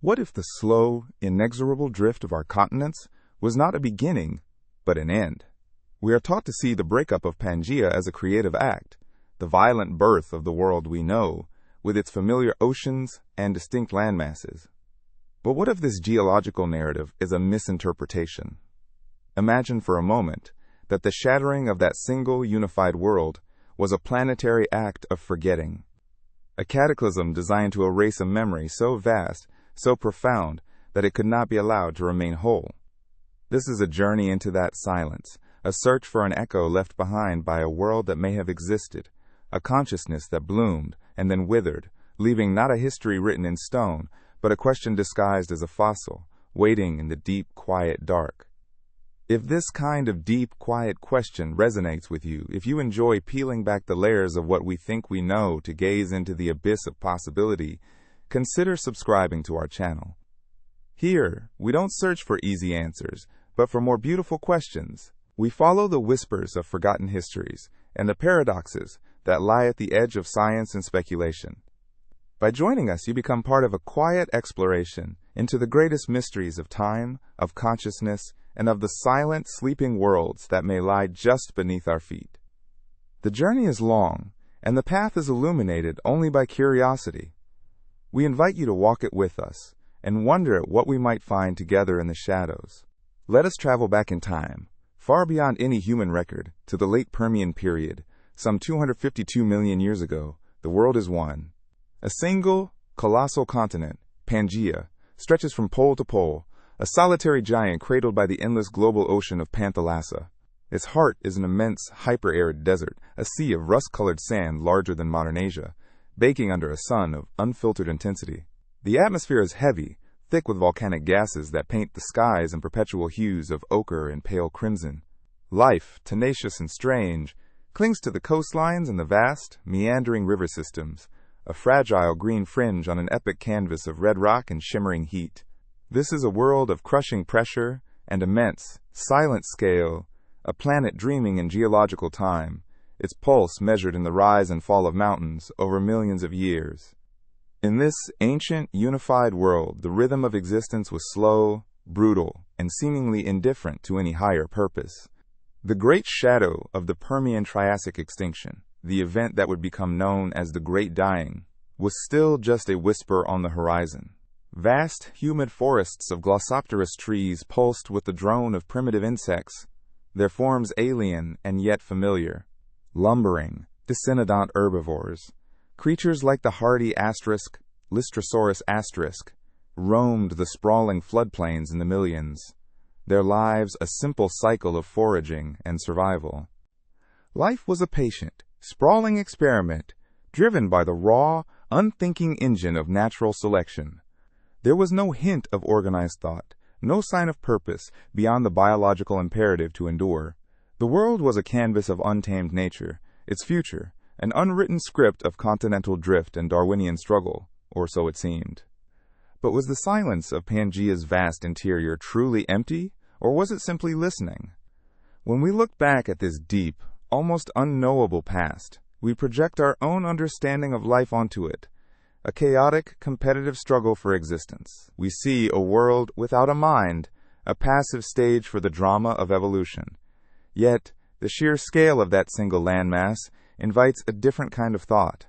What if the slow, inexorable drift of our continents was not a beginning, but an end? We are taught to see the breakup of Pangea as a creative act, the violent birth of the world we know, with its familiar oceans and distinct landmasses. But what if this geological narrative is a misinterpretation? Imagine for a moment that the shattering of that single unified world was a planetary act of forgetting, a cataclysm designed to erase a memory so vast, so profound, that it could not be allowed to remain whole. This is a journey into that silence, a search for an echo left behind by a world that may have existed, a consciousness that bloomed and then withered, leaving not a history written in stone, but a question disguised as a fossil, waiting in the deep, quiet dark. If this kind of deep, quiet question resonates with you, if you enjoy peeling back the layers of what we think we know to gaze into the abyss of possibility, consider subscribing to our channel. Here, we don't search for easy answers, but for more beautiful questions. We follow the whispers of forgotten histories and the paradoxes that lie at the edge of science and speculation. By joining us, you become part of a quiet exploration into the greatest mysteries of time, of consciousness, and of the silent, sleeping worlds that may lie just beneath our feet. The journey is long, and the path is illuminated only by curiosity. We invite you to walk it with us and wonder at what we might find together in the shadows. Let us travel back in time, far beyond any human record, to the late Permian period. Some 252 million years ago, the world is one. A single, colossal continent, Pangea, stretches from pole to pole, a solitary giant cradled by the endless global ocean of Panthalassa. Its heart is an immense, hyper-arid desert, a sea of rust-colored sand larger than modern Asia, baking under a sun of unfiltered intensity. The atmosphere is heavy, thick with volcanic gases that paint the skies in perpetual hues of ochre and pale crimson. Life, tenacious and strange, clings to the coastlines and the vast, meandering river systems, a fragile green fringe on an epic canvas of red rock and shimmering heat. This is a world of crushing pressure and immense, silent scale, a planet dreaming in geological time, its pulse measured in the rise and fall of mountains over millions of years. In this ancient, unified world, the rhythm of existence was slow, brutal, and seemingly indifferent to any higher purpose. The great shadow of the Permian-Triassic extinction, the event that would become known as the Great Dying, was still just a whisper on the horizon. Vast, humid forests of glossopterous trees pulsed with the drone of primitive insects, their forms alien and yet familiar. Lumbering, descendant herbivores, creatures like the hardy Lystrosaurus asterisk, roamed the sprawling floodplains in the millions, their lives a simple cycle of foraging and survival. Life was a patient, sprawling experiment, driven by the raw, unthinking engine of natural selection. There was no hint of organized thought, no sign of purpose beyond the biological imperative to endure. The world was a canvas of untamed nature, its future, an unwritten script of continental drift and Darwinian struggle, or so it seemed. But was the silence of Pangea's vast interior truly empty, or was it simply listening? When we look back at this deep, almost unknowable past, we project our own understanding of life onto it, a chaotic, competitive struggle for existence. We see a world without a mind, a passive stage for the drama of evolution. Yet, the sheer scale of that single landmass invites a different kind of thought.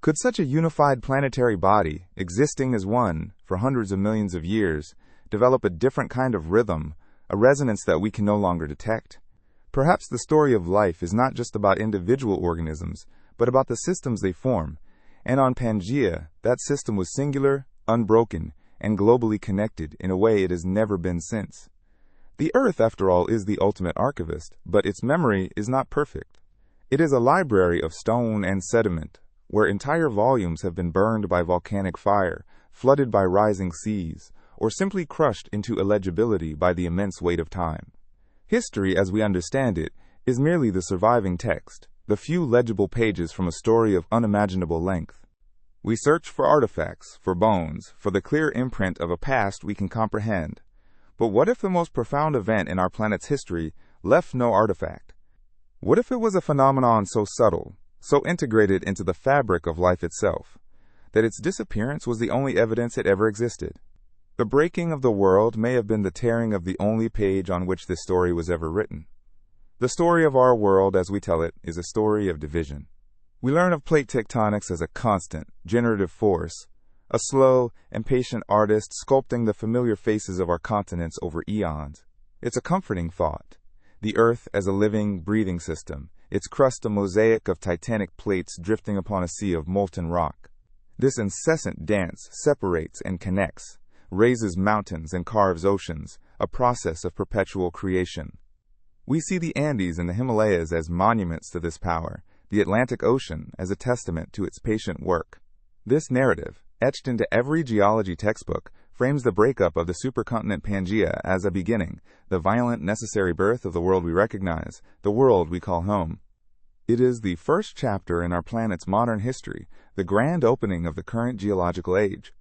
Could such a unified planetary body, existing as one for hundreds of millions of years, develop a different kind of rhythm, a resonance that we can no longer detect? Perhaps the story of life is not just about individual organisms, but about the systems they form. And on Pangea, that system was singular, unbroken, and globally connected in a way it has never been since. The Earth, after all, is the ultimate archivist, but its memory is not perfect. It is a library of stone and sediment, where entire volumes have been burned by volcanic fire, flooded by rising seas, or simply crushed into illegibility by the immense weight of time. History, as we understand it, is merely the surviving text, the few legible pages from a story of unimaginable length. We search for artifacts, for bones, for the clear imprint of a past we can comprehend. But what if the most profound event in our planet's history left no artifact? What if it was a phenomenon so subtle, so integrated into the fabric of life itself, that its disappearance was the only evidence it ever existed? The breaking of the world may have been the tearing of the only page on which this story was ever written. The story of our world, as we tell it, is a story of division. We learn of plate tectonics as a constant, generative force, a slow and patient artist sculpting the familiar faces of our continents over eons. It's a comforting thought. The Earth as a living, breathing system, its crust a mosaic of titanic plates drifting upon a sea of molten rock. This incessant dance separates and connects, raises mountains and carves oceans, a process of perpetual creation. We see the Andes and the Himalayas as monuments to this power, the Atlantic Ocean as a testament to its patient work. This narrative, etched into every geology textbook, frames the breakup of the supercontinent Pangea as a beginning, the violent, necessary birth of the world we recognize, the world we call home. It is the first chapter in our planet's modern history, the grand opening of the current geological age.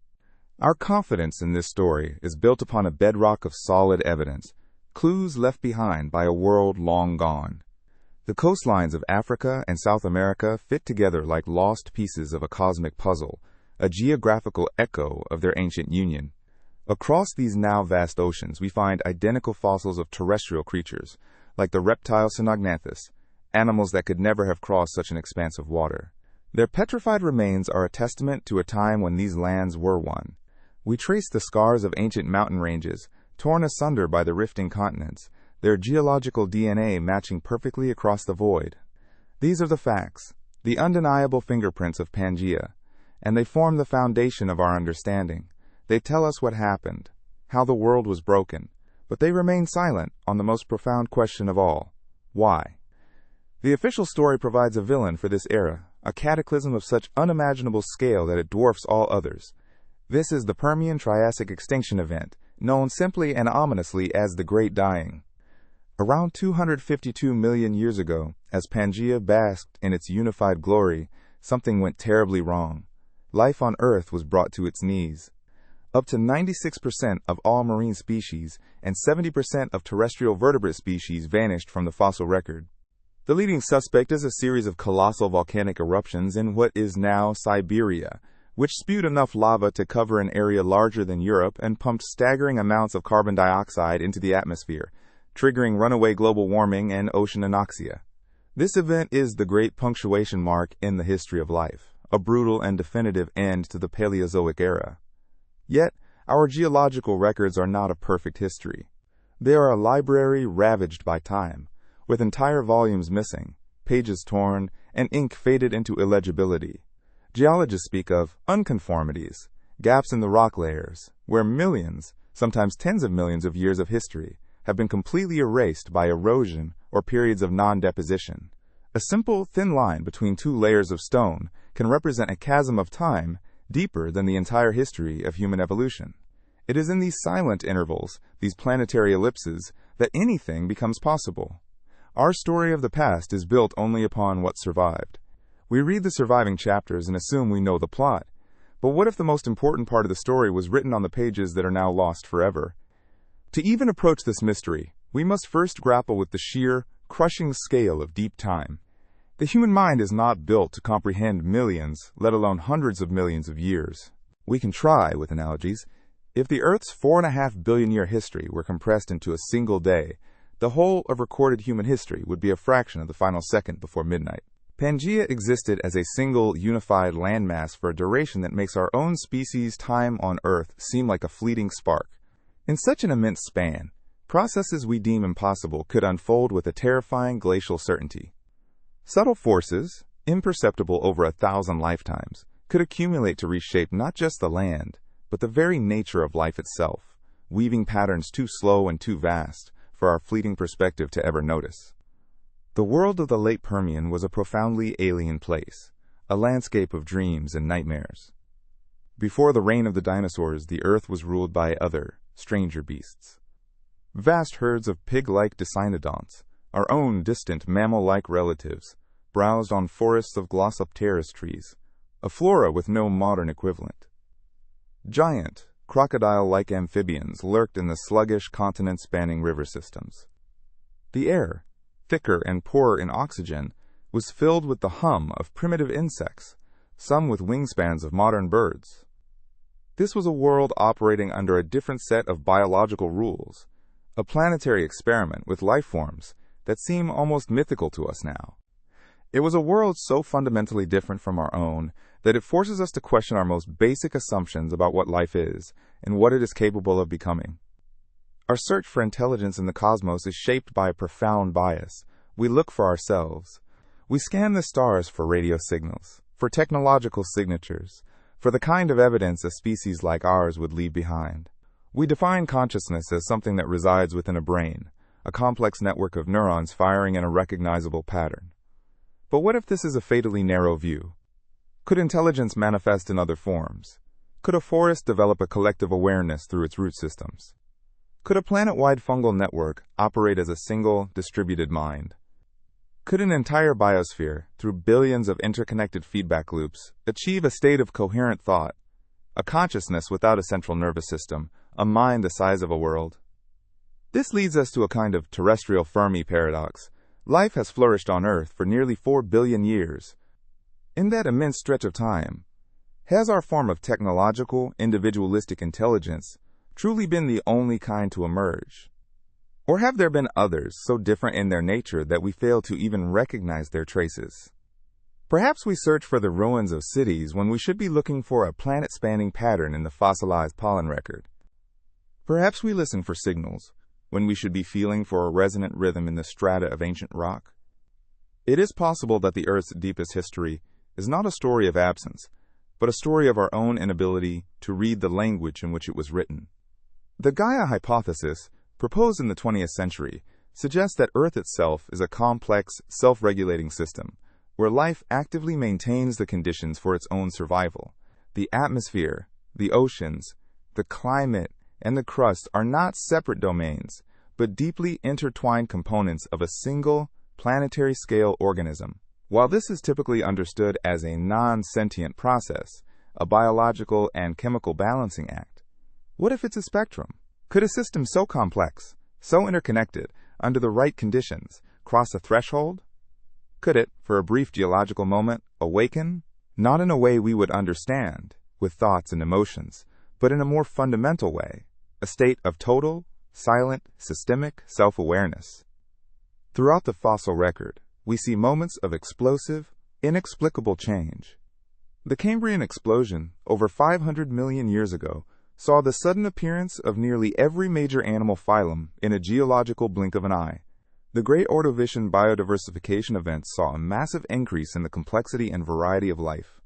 Our confidence in this story is built upon a bedrock of solid evidence, clues left behind by a world long gone. The coastlines of Africa and South America fit together like lost pieces of a cosmic puzzle, a geographical echo of their ancient union. Across these now vast oceans, we find identical fossils of terrestrial creatures, like the reptile Cynognanthus, animals that could never have crossed such an expanse of water. Their petrified remains are a testament to a time when these lands were one. We trace the scars of ancient mountain ranges, torn asunder by the rifting continents, their geological DNA matching perfectly across the void. These are the facts, the undeniable fingerprints of Pangea, and they form the foundation of our understanding. They tell us what happened, how the world was broken, but they remain silent on the most profound question of all: why? The official story provides a villain for this era, a cataclysm of such unimaginable scale that it dwarfs all others. This is the Permian-Triassic extinction event, known simply and ominously as the Great Dying. Around 252 million years ago, as Pangea basked in its unified glory, something went terribly wrong. Life on Earth was brought to its knees. Up to 96% of all marine species and 70% of terrestrial vertebrate species vanished from the fossil record. The leading suspect is a series of colossal volcanic eruptions in what is now Siberia, which spewed enough lava to cover an area larger than Europe and pumped staggering amounts of carbon dioxide into the atmosphere, triggering runaway global warming and ocean anoxia. This event is the great punctuation mark in the history of life, a brutal and definitive end to the Paleozoic era. Yet, our geological records are not a perfect history. They are a library ravaged by time, with entire volumes missing, pages torn, and ink faded into illegibility. Geologists speak of unconformities, gaps in the rock layers, where millions, sometimes tens of millions of years of history have been completely erased by erosion or periods of non-deposition. A simple, thin line between two layers of stone can represent a chasm of time deeper than the entire history of human evolution. It is in these silent intervals, these planetary ellipses, that anything becomes possible. Our story of the past is built only upon what survived. We read the surviving chapters and assume we know the plot. But what if the most important part of the story was written on the pages that are now lost forever? To even approach this mystery, we must first grapple with the sheer, crushing scale of deep time. The human mind is not built to comprehend millions, let alone hundreds of millions of years. We can try with analogies. If the Earth's 4.5 billion-year history were compressed into a single day, the whole of recorded human history would be a fraction of the final second before midnight. Pangea existed as a single, unified landmass for a duration that makes our own species' time on Earth seem like a fleeting spark. In such an immense span, processes we deem impossible could unfold with a terrifying glacial certainty. Subtle forces, imperceptible over 1,000 lifetimes, could accumulate to reshape not just the land, but the very nature of life itself, weaving patterns too slow and too vast for our fleeting perspective to ever notice. The world of the late Permian was a profoundly alien place, a landscape of dreams and nightmares. Before the reign of the dinosaurs, the Earth was ruled by other, stranger beasts. Vast herds of pig-like dicynodonts, our own distant mammal-like relatives, browsed on forests of Glossopteris trees, a flora with no modern equivalent. Giant, crocodile-like amphibians lurked in the sluggish continent-spanning river systems. The air, thicker and poorer in oxygen, was filled with the hum of primitive insects, some with wingspans of modern birds. This was a world operating under a different set of biological rules, a planetary experiment with life forms that seem almost mythical to us now. It was a world so fundamentally different from our own that it forces us to question our most basic assumptions about what life is and what it is capable of becoming. Our search for intelligence in the cosmos is shaped by a profound bias. We look for ourselves. We scan the stars for radio signals, for technological signatures, for the kind of evidence a species like ours would leave behind. We define consciousness as something that resides within a brain, a complex network of neurons firing in a recognizable pattern. But what if this is a fatally narrow view? Could intelligence manifest in other forms? Could a forest develop a collective awareness through its root systems? Could a planet-wide fungal network operate as a single, distributed mind? Could an entire biosphere, through billions of interconnected feedback loops, achieve a state of coherent thought, a consciousness without a central nervous system, a mind the size of a world? This leads us to a kind of terrestrial Fermi paradox. Life has flourished on Earth for nearly 4 billion years. In that immense stretch of time, has our form of technological, individualistic intelligence truly been the only kind to emerge? Or have there been others so different in their nature that we fail to even recognize their traces? Perhaps we search for the ruins of cities when we should be looking for a planet-spanning pattern in the fossilized pollen record. Perhaps we listen for signals when we should be feeling for a resonant rhythm in the strata of ancient rock. It is possible that the Earth's deepest history is not a story of absence, but a story of our own inability to read the language in which it was written. The Gaia hypothesis, proposed in the 20th century, suggests that Earth itself is a complex, self-regulating system, where life actively maintains the conditions for its own survival. The atmosphere, the oceans, the climate, and the crust are not separate domains, but deeply intertwined components of a single, planetary-scale organism. While this is typically understood as a non-sentient process, a biological and chemical balancing act, what if it's a spectrum? Could a system so complex, so interconnected, under the right conditions, cross a threshold? Could it, for a brief geological moment, awaken? Not in a way we would understand, with thoughts and emotions, but in a more fundamental way, a state of total, silent, systemic self-awareness. Throughout the fossil record, we see moments of explosive, inexplicable change. The Cambrian explosion, over 500 million years ago, saw the sudden appearance of nearly every major animal phylum in a geological blink of an eye. The Great Ordovician biodiversification event saw a massive increase in the complexity and variety of life.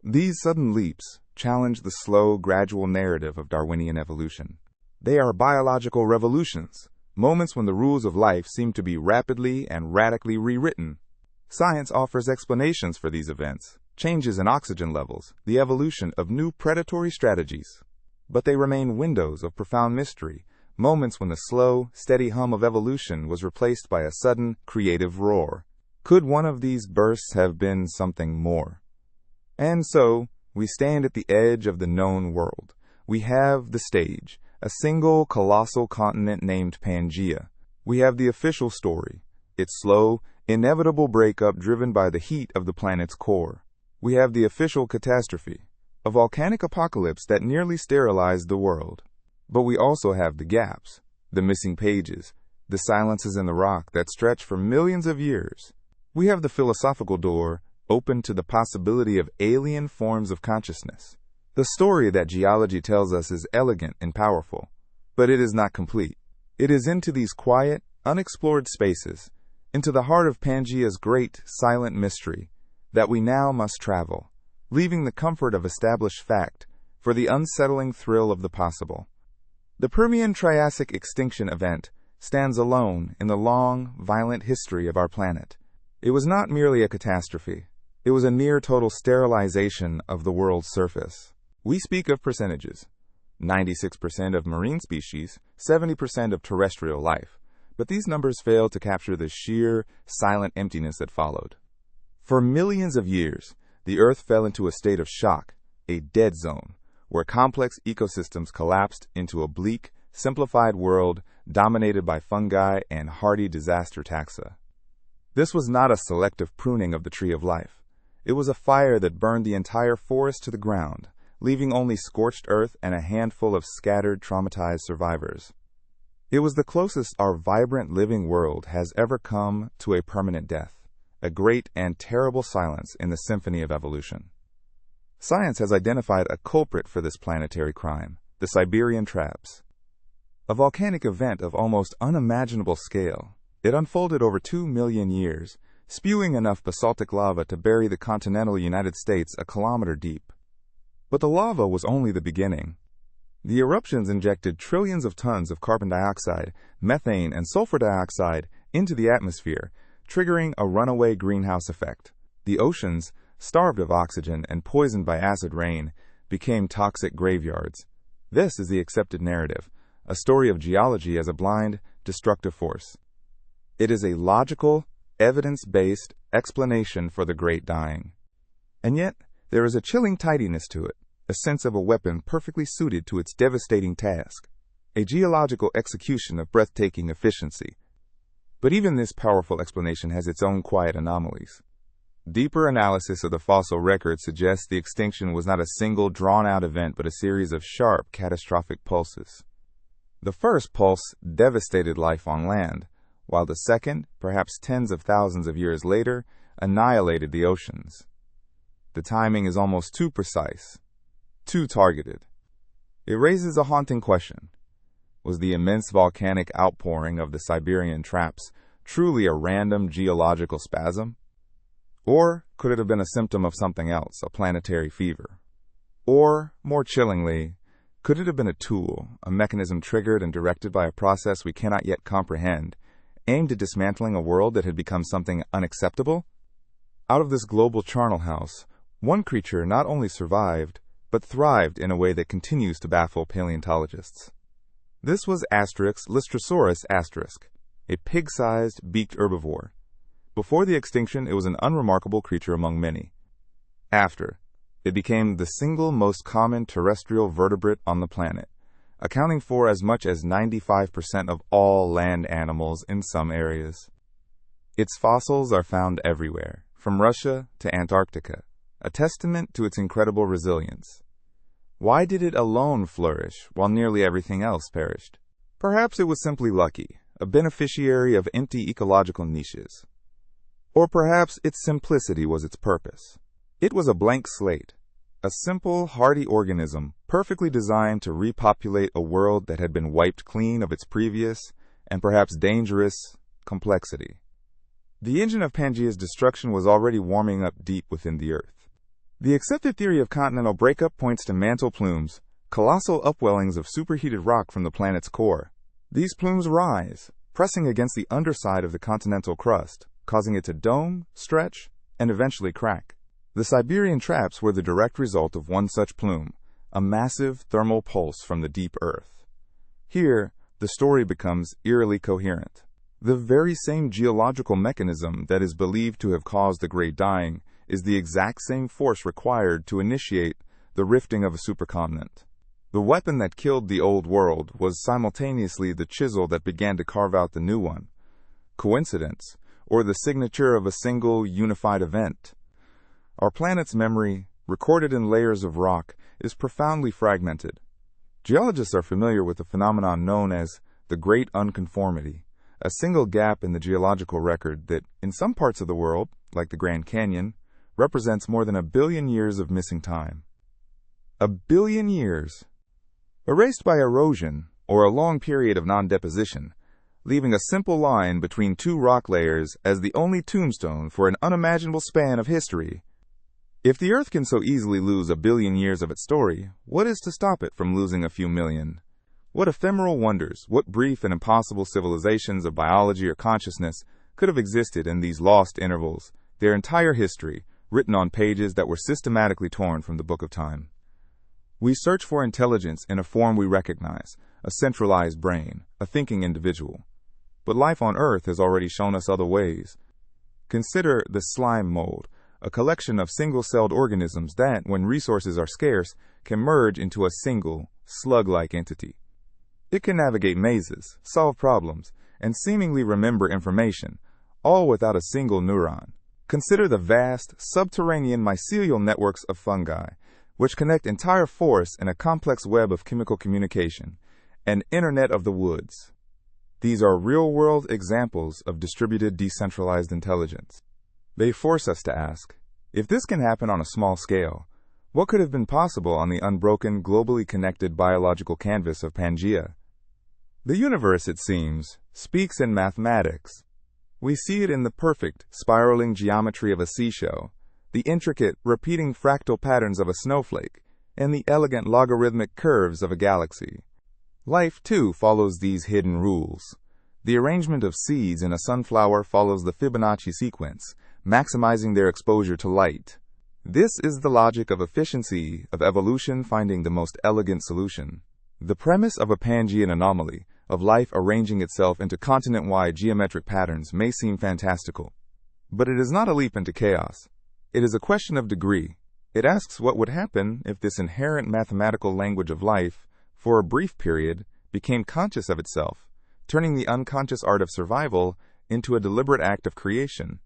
These sudden leaps challenge the slow, gradual narrative of Darwinian evolution. They are biological revolutions, moments when the rules of life seem to be rapidly and radically rewritten. Science offers explanations for these events, changes in oxygen levels, the evolution of new predatory strategies. But they remain windows of profound mystery, moments when the slow, steady hum of evolution was replaced by a sudden, creative roar. Could one of these bursts have been something more? And so, we stand at the edge of the known world. We have the stage, a single colossal continent named Pangea. We have the official story, its slow, inevitable breakup driven by the heat of the planet's core. We have the official catastrophe, a volcanic apocalypse that nearly sterilized the world. But we also have the gaps, the missing pages, the silences in the rock that stretch for millions of years. We have the philosophical door open to the possibility of alien forms of consciousness. The story that geology tells us is elegant and powerful, but it is not complete. It is into these quiet, unexplored spaces, into the heart of Pangea's great, silent mystery, that we now must travel, leaving the comfort of established fact for the unsettling thrill of the possible. The Permian-Triassic extinction event stands alone in the long, violent history of our planet. It was not merely a catastrophe. It was a near-total sterilization of the world's surface. We speak of percentages. 96% of marine species, 70% of terrestrial life. But these numbers fail to capture the sheer, silent emptiness that followed. For millions of years, the Earth fell into a state of shock, a dead zone, where complex ecosystems collapsed into a bleak, simplified world dominated by fungi and hardy disaster taxa. This was not a selective pruning of the tree of life. It was a fire that burned the entire forest to the ground, leaving only scorched earth and a handful of scattered, traumatized survivors. It was the closest our vibrant living world has ever come to a permanent death, a great and terrible silence in the symphony of evolution. Science has identified a culprit for this planetary crime, the Siberian traps. A volcanic event of almost unimaginable scale, it unfolded over 2 million years, spewing enough basaltic lava to bury the continental United States a kilometer deep. But the lava was only the beginning. The eruptions injected trillions of tons of carbon dioxide, methane, and sulfur dioxide into the atmosphere, triggering a runaway greenhouse effect. The oceans, starved of oxygen and poisoned by acid rain, became toxic graveyards. This is the accepted narrative, a story of geology as a blind, destructive force. It is a logical, evidence-based explanation for the Great Dying. And yet, there is a chilling tidiness to it, a sense of a weapon perfectly suited to its devastating task, a geological execution of breathtaking efficiency. But even this powerful explanation has its own quiet anomalies. Deeper analysis of the fossil record suggests the extinction was not a single drawn-out event but a series of sharp, catastrophic pulses. The first pulse devastated life on land, while the second, perhaps tens of thousands of years later, annihilated the oceans. The timing is almost too precise, too targeted. It raises a haunting question. Was the immense volcanic outpouring of the Siberian traps truly a random geological spasm? Or could it have been a symptom of something else, a planetary fever? Or, more chillingly, could it have been a tool, a mechanism triggered and directed by a process we cannot yet comprehend, aimed at dismantling a world that had become something unacceptable? Out of this global charnel house, one creature not only survived, but thrived in a way that continues to baffle paleontologists. This was Lystrosaurus asterisk, a pig-sized, beaked herbivore. Before the extinction, it was an unremarkable creature among many. After, it became the single most common terrestrial vertebrate on the planet, accounting for as much as 95% of all land animals in some areas. Its fossils are found everywhere, from Russia to Antarctica, a testament to its incredible resilience. Why did it alone flourish while nearly everything else perished? Perhaps it was simply lucky, a beneficiary of empty ecological niches. Or perhaps its simplicity was its purpose. It was a blank slate, a simple, hardy organism perfectly designed to repopulate a world that had been wiped clean of its previous, and perhaps dangerous, complexity. The engine of Pangea's destruction was already warming up deep within the Earth. The accepted theory of continental breakup points to mantle plumes, colossal upwellings of superheated rock from the planet's core. These plumes rise, pressing against the underside of the continental crust, causing it to dome, stretch, and eventually crack. The Siberian traps were the direct result of one such plume, a massive thermal pulse from the deep Earth. Here, the story becomes eerily coherent. The very same geological mechanism that is believed to have caused the Great Dying is the exact same force required to initiate the rifting of a supercontinent. The weapon that killed the old world was simultaneously the chisel that began to carve out the new one. Coincidence, or the signature of a single, unified event? Our planet's memory, recorded in layers of rock, is profoundly fragmented. Geologists are familiar with the phenomenon known as the Great Unconformity, a single gap in the geological record that, in some parts of the world, like the Grand Canyon, represents more than 1 billion years of missing time. 1 billion years! Erased by erosion, or a long period of non-deposition, leaving a simple line between two rock layers as the only tombstone for an unimaginable span of history. If the Earth can so easily lose 1 billion years of its story, what is to stop it from losing a few million? What ephemeral wonders, what brief and impossible civilizations of biology or consciousness could have existed in these lost intervals, their entire history, written on pages that were systematically torn from the Book of Time? We search for intelligence in a form we recognize, a centralized brain, a thinking individual. But life on Earth has already shown us other ways. Consider the slime mold, a collection of single-celled organisms that, when resources are scarce, can merge into a single, slug-like entity. It can navigate mazes, solve problems, and seemingly remember information, all without a single neuron. Consider the vast, subterranean mycelial networks of fungi, which connect entire forests in a complex web of chemical communication, an internet of the woods. These are real-world examples of distributed decentralized intelligence. They force us to ask, if this can happen on a small scale, what could have been possible on the unbroken, globally connected biological canvas of Pangea? The universe, it seems, speaks in mathematics. We see it in the perfect, spiraling geometry of a seashell, the intricate, repeating fractal patterns of a snowflake, and the elegant logarithmic curves of a galaxy. Life, too, follows these hidden rules. The arrangement of seeds in a sunflower follows the Fibonacci sequence, maximizing their exposure to light. This is the logic of efficiency, of evolution finding the most elegant solution. The premise of a Pangean anomaly, of life arranging itself into continent-wide geometric patterns, may seem fantastical. But it is not a leap into chaos. It is a question of degree. It asks what would happen if this inherent mathematical language of life, for a brief period, became conscious of itself, turning the unconscious art of survival into a deliberate act of creation.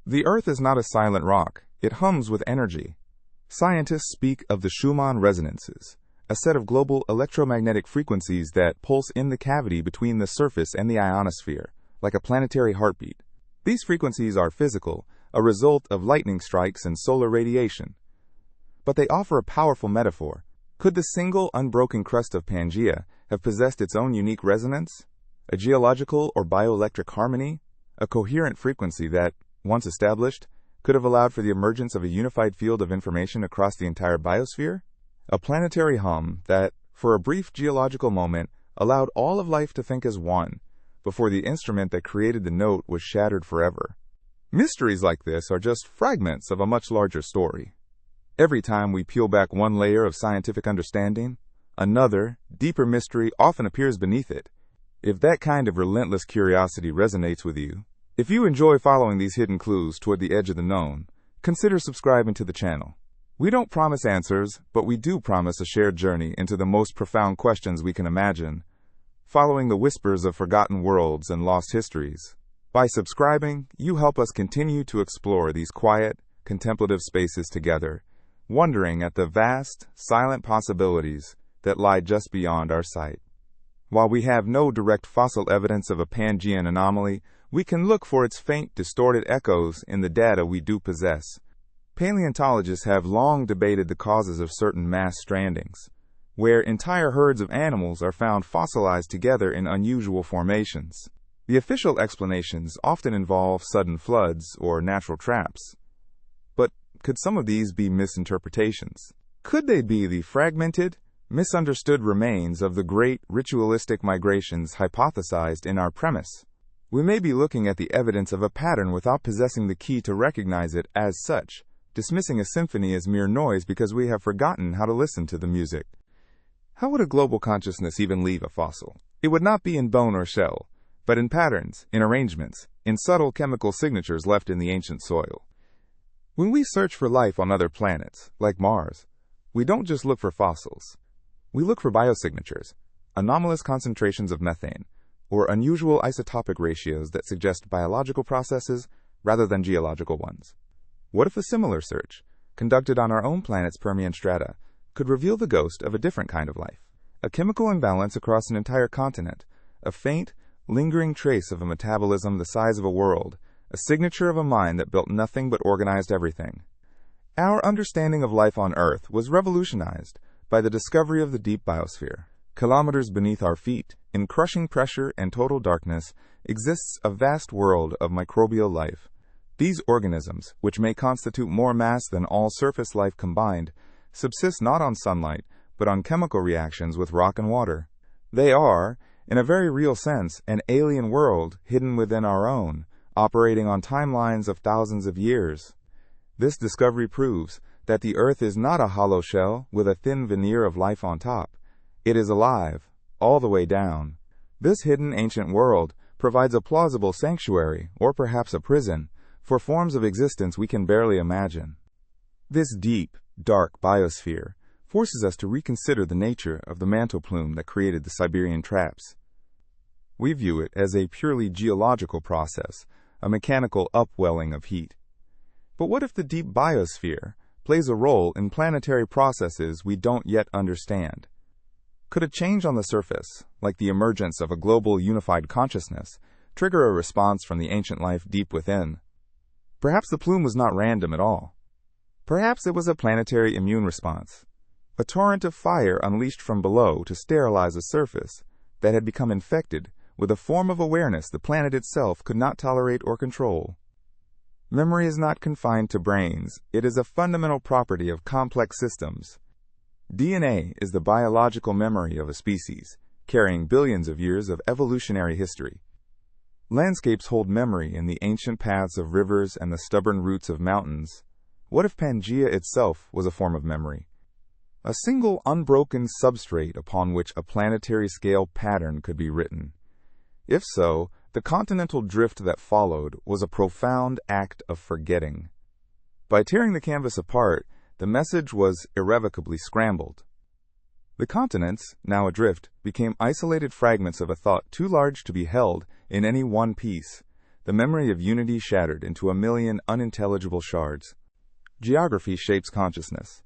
The Earth is not a silent rock. It hums with energy. Scientists speak of the Schumann resonances, a set of global electromagnetic frequencies that pulse in the cavity between the surface and the ionosphere, like a planetary heartbeat. These frequencies are physical, a result of lightning strikes and solar radiation. But they offer a powerful metaphor. Could the single, unbroken crust of Pangea have possessed its own unique resonance? A geological or bioelectric harmony? A coherent frequency that, once established, could have allowed for the emergence of a unified field of information across the entire biosphere? A planetary hum that, for a brief geological moment, allowed all of life to think as one, before the instrument that created the note was shattered forever. Mysteries like this are just fragments of a much larger story. Every time we peel back one layer of scientific understanding, another, deeper mystery often appears beneath it. If that kind of relentless curiosity resonates with you, if you enjoy following these hidden clues toward the edge of the known, consider subscribing to the channel. We don't promise answers, but we do promise a shared journey into the most profound questions we can imagine, following the whispers of forgotten worlds and lost histories. By subscribing, you help us continue to explore these quiet, contemplative spaces together, wondering at the vast, silent possibilities that lie just beyond our sight. While we have no direct fossil evidence of a Pangean anomaly, we can look for its faint, distorted echoes in the data we do possess. Paleontologists have long debated the causes of certain mass strandings, where entire herds of animals are found fossilized together in unusual formations. The official explanations often involve sudden floods or natural traps. But could some of these be misinterpretations? Could they be the fragmented, misunderstood remains of the great ritualistic migrations hypothesized in our premise? We may be looking at the evidence of a pattern without possessing the key to recognize it as such, dismissing a symphony as mere noise because we have forgotten how to listen to the music. How would a global consciousness even leave a fossil? It would not be in bone or shell, but in patterns, in arrangements, in subtle chemical signatures left in the ancient soil. When we search for life on other planets, like Mars, we don't just look for fossils. We look for biosignatures, anomalous concentrations of methane, or unusual isotopic ratios that suggest biological processes rather than geological ones. What if a similar search, conducted on our own planet's Permian strata, could reveal the ghost of a different kind of life? A chemical imbalance across an entire continent, a faint, lingering trace of a metabolism the size of a world, a signature of a mind that built nothing but organized everything. Our understanding of life on Earth was revolutionized by the discovery of the deep biosphere. Kilometers beneath our feet, in crushing pressure and total darkness, exists a vast world of microbial life. These organisms, which may constitute more mass than all surface life combined, subsist not on sunlight, but on chemical reactions with rock and water. They are, in a very real sense, an alien world hidden within our own, operating on timelines of thousands of years. This discovery proves that the Earth is not a hollow shell with a thin veneer of life on top. It is alive, all the way down. This hidden ancient world provides a plausible sanctuary, or perhaps a prison, for forms of existence we can barely imagine. This deep, dark biosphere forces us to reconsider the nature of the mantle plume that created the Siberian traps. We view it as a purely geological process, a mechanical upwelling of heat. But what if the deep biosphere, plays a role in planetary processes we don't yet understand. Could a change on the surface, like the emergence of a global unified consciousness, trigger a response from the ancient life deep within? Perhaps the plume was not random at all. Perhaps it was a planetary immune response, a torrent of fire unleashed from below to sterilize a surface that had become infected with a form of awareness the planet itself could not tolerate or control. Memory is not confined to brains. It is a fundamental property of complex systems. DNA is the biological memory of a species, carrying billions of years of evolutionary history. Landscapes hold memory in the ancient paths of rivers and the stubborn roots of mountains. What if Pangea itself was a form of memory? A single unbroken substrate upon which a planetary-scale pattern could be written. If so, the continental drift that followed was a profound act of forgetting. By tearing the canvas apart, the message was irrevocably scrambled. The continents, now adrift, became isolated fragments of a thought too large to be held in any one piece, the memory of unity shattered into a million unintelligible shards. Geography shapes consciousness.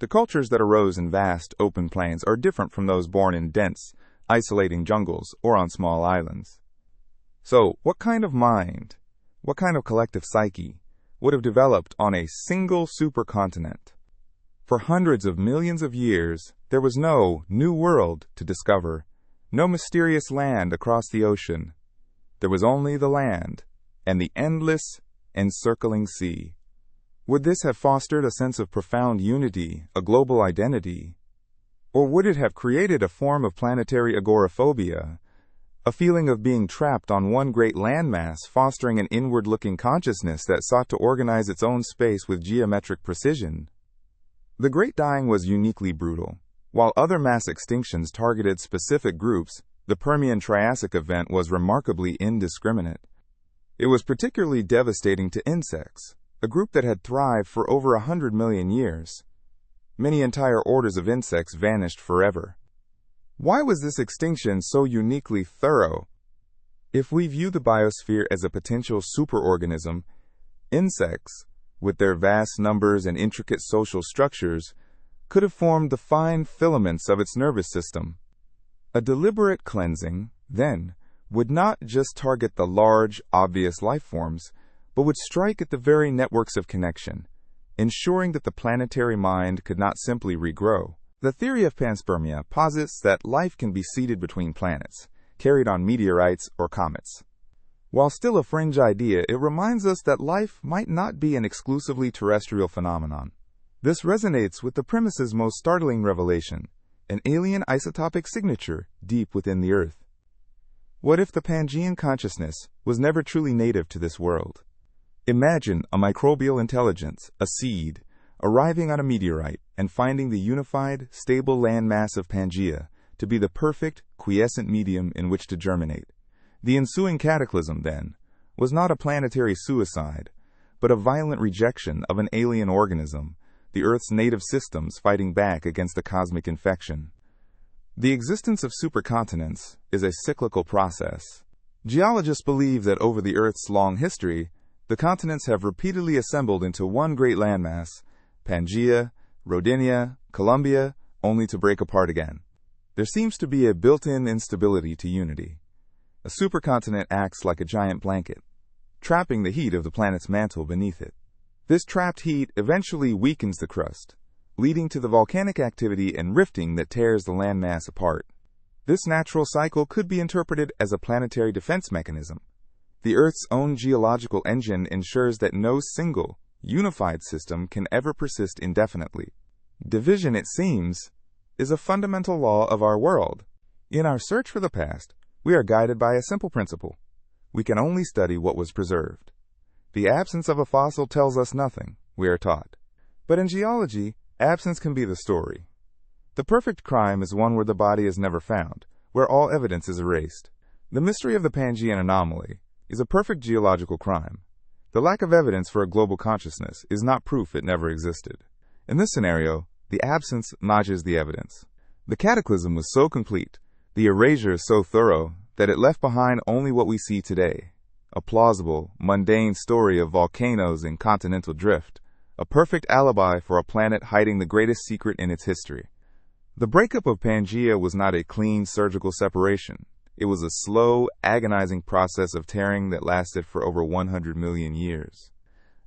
The cultures that arose in vast, open plains are different from those born in dense, isolating jungles or on small islands. So, what kind of mind, what kind of collective psyche, would have developed on a single supercontinent? For hundreds of millions of years, there was no new world to discover, no mysterious land across the ocean. There was only the land and the endless, encircling sea. Would this have fostered a sense of profound unity, a global identity? Or would it have created a form of planetary agoraphobia, a feeling of being trapped on one great landmass, fostering an inward-looking consciousness that sought to organize its own space with geometric precision? The Great Dying was uniquely brutal. While other mass extinctions targeted specific groups, the Permian-Triassic event was remarkably indiscriminate. It was particularly devastating to insects, a group that had thrived for over 100 million years. Many entire orders of insects vanished forever. Why was this extinction so uniquely thorough? If we view the biosphere as a potential superorganism, insects, with their vast numbers and intricate social structures, could have formed the fine filaments of its nervous system. A deliberate cleansing, then, would not just target the large, obvious life forms, but would strike at the very networks of connection, ensuring that the planetary mind could not simply regrow. The theory of panspermia posits that life can be seeded between planets, carried on meteorites or comets. While still a fringe idea, it reminds us that life might not be an exclusively terrestrial phenomenon. This resonates with the premise's most startling revelation, an alien isotopic signature deep within the Earth. What if the Pangean consciousness was never truly native to this world? Imagine a microbial intelligence, a seed, arriving on a meteorite and finding the unified, stable landmass of Pangea to be the perfect, quiescent medium in which to germinate. The ensuing cataclysm, then, was not a planetary suicide, but a violent rejection of an alien organism, the Earth's native systems fighting back against the cosmic infection. The existence of supercontinents is a cyclical process. Geologists believe that over the Earth's long history, the continents have repeatedly assembled into one great landmass, Pangea, Rodinia, Columbia, only to break apart again. There seems to be a built-in instability to unity. A supercontinent acts like a giant blanket, trapping the heat of the planet's mantle beneath it. This trapped heat eventually weakens the crust, leading to the volcanic activity and rifting that tears the landmass apart. This natural cycle could be interpreted as a planetary defense mechanism. The Earth's own geological engine ensures that no single, unified system can ever persist indefinitely. Division, it seems, is a fundamental law of our world. In our search for the past, we are guided by a simple principle. We can only study what was preserved. The absence of a fossil tells us nothing, we are taught. But in geology, absence can be the story. The perfect crime is one where the body is never found, where all evidence is erased. The mystery of the Pangean anomaly is a perfect geological crime. The lack of evidence for a global consciousness is not proof it never existed. In this scenario, the absence notches the evidence. The cataclysm was so complete, the erasure so thorough, that it left behind only what we see today. A plausible, mundane story of volcanoes and continental drift, a perfect alibi for a planet hiding the greatest secret in its history. The breakup of Pangea was not a clean surgical separation. It was a slow, agonizing process of tearing that lasted for over 100 million years.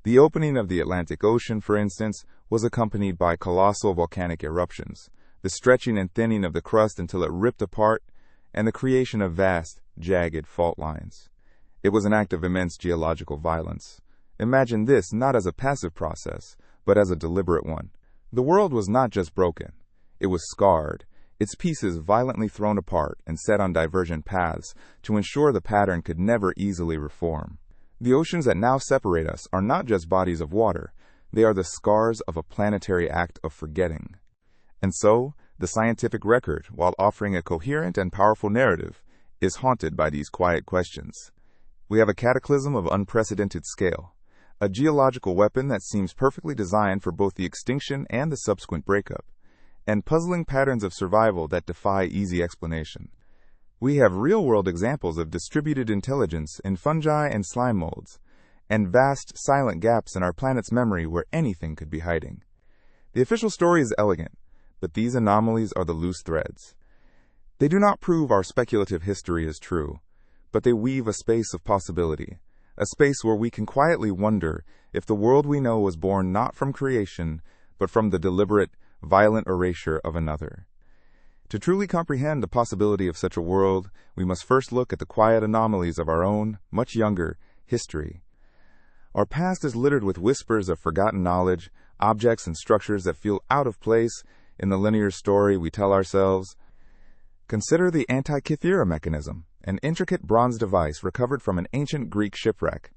The opening of the Atlantic Ocean, for instance, was accompanied by colossal volcanic eruptions, the stretching and thinning of the crust until it ripped apart, and the creation of vast, jagged fault lines. It was an act of immense geological violence. Imagine this not as a passive process, but as a deliberate one. The world was not just broken. It was scarred, its pieces violently thrown apart and set on divergent paths to ensure the pattern could never easily reform. The oceans that now separate us are not just bodies of water, they are the scars of a planetary act of forgetting. And so, the scientific record, while offering a coherent and powerful narrative, is haunted by these quiet questions. We have a cataclysm of unprecedented scale, a geological weapon that seems perfectly designed for both the extinction and the subsequent breakup, and puzzling patterns of survival that defy easy explanation. We have real-world examples of distributed intelligence in fungi and slime molds, and vast, silent gaps in our planet's memory where anything could be hiding. The official story is elegant, but these anomalies are the loose threads. They do not prove our speculative history is true, but they weave a space of possibility, a space where we can quietly wonder if the world we know was born not from creation, but from the deliberate, violent erasure of another. To truly comprehend the possibility of such a world, we must first look at the quiet anomalies of our own, much younger, history. Our past is littered with whispers of forgotten knowledge, objects and structures that feel out of place in the linear story we tell ourselves. Consider the Antikythera mechanism, an intricate bronze device recovered from an ancient Greek shipwreck.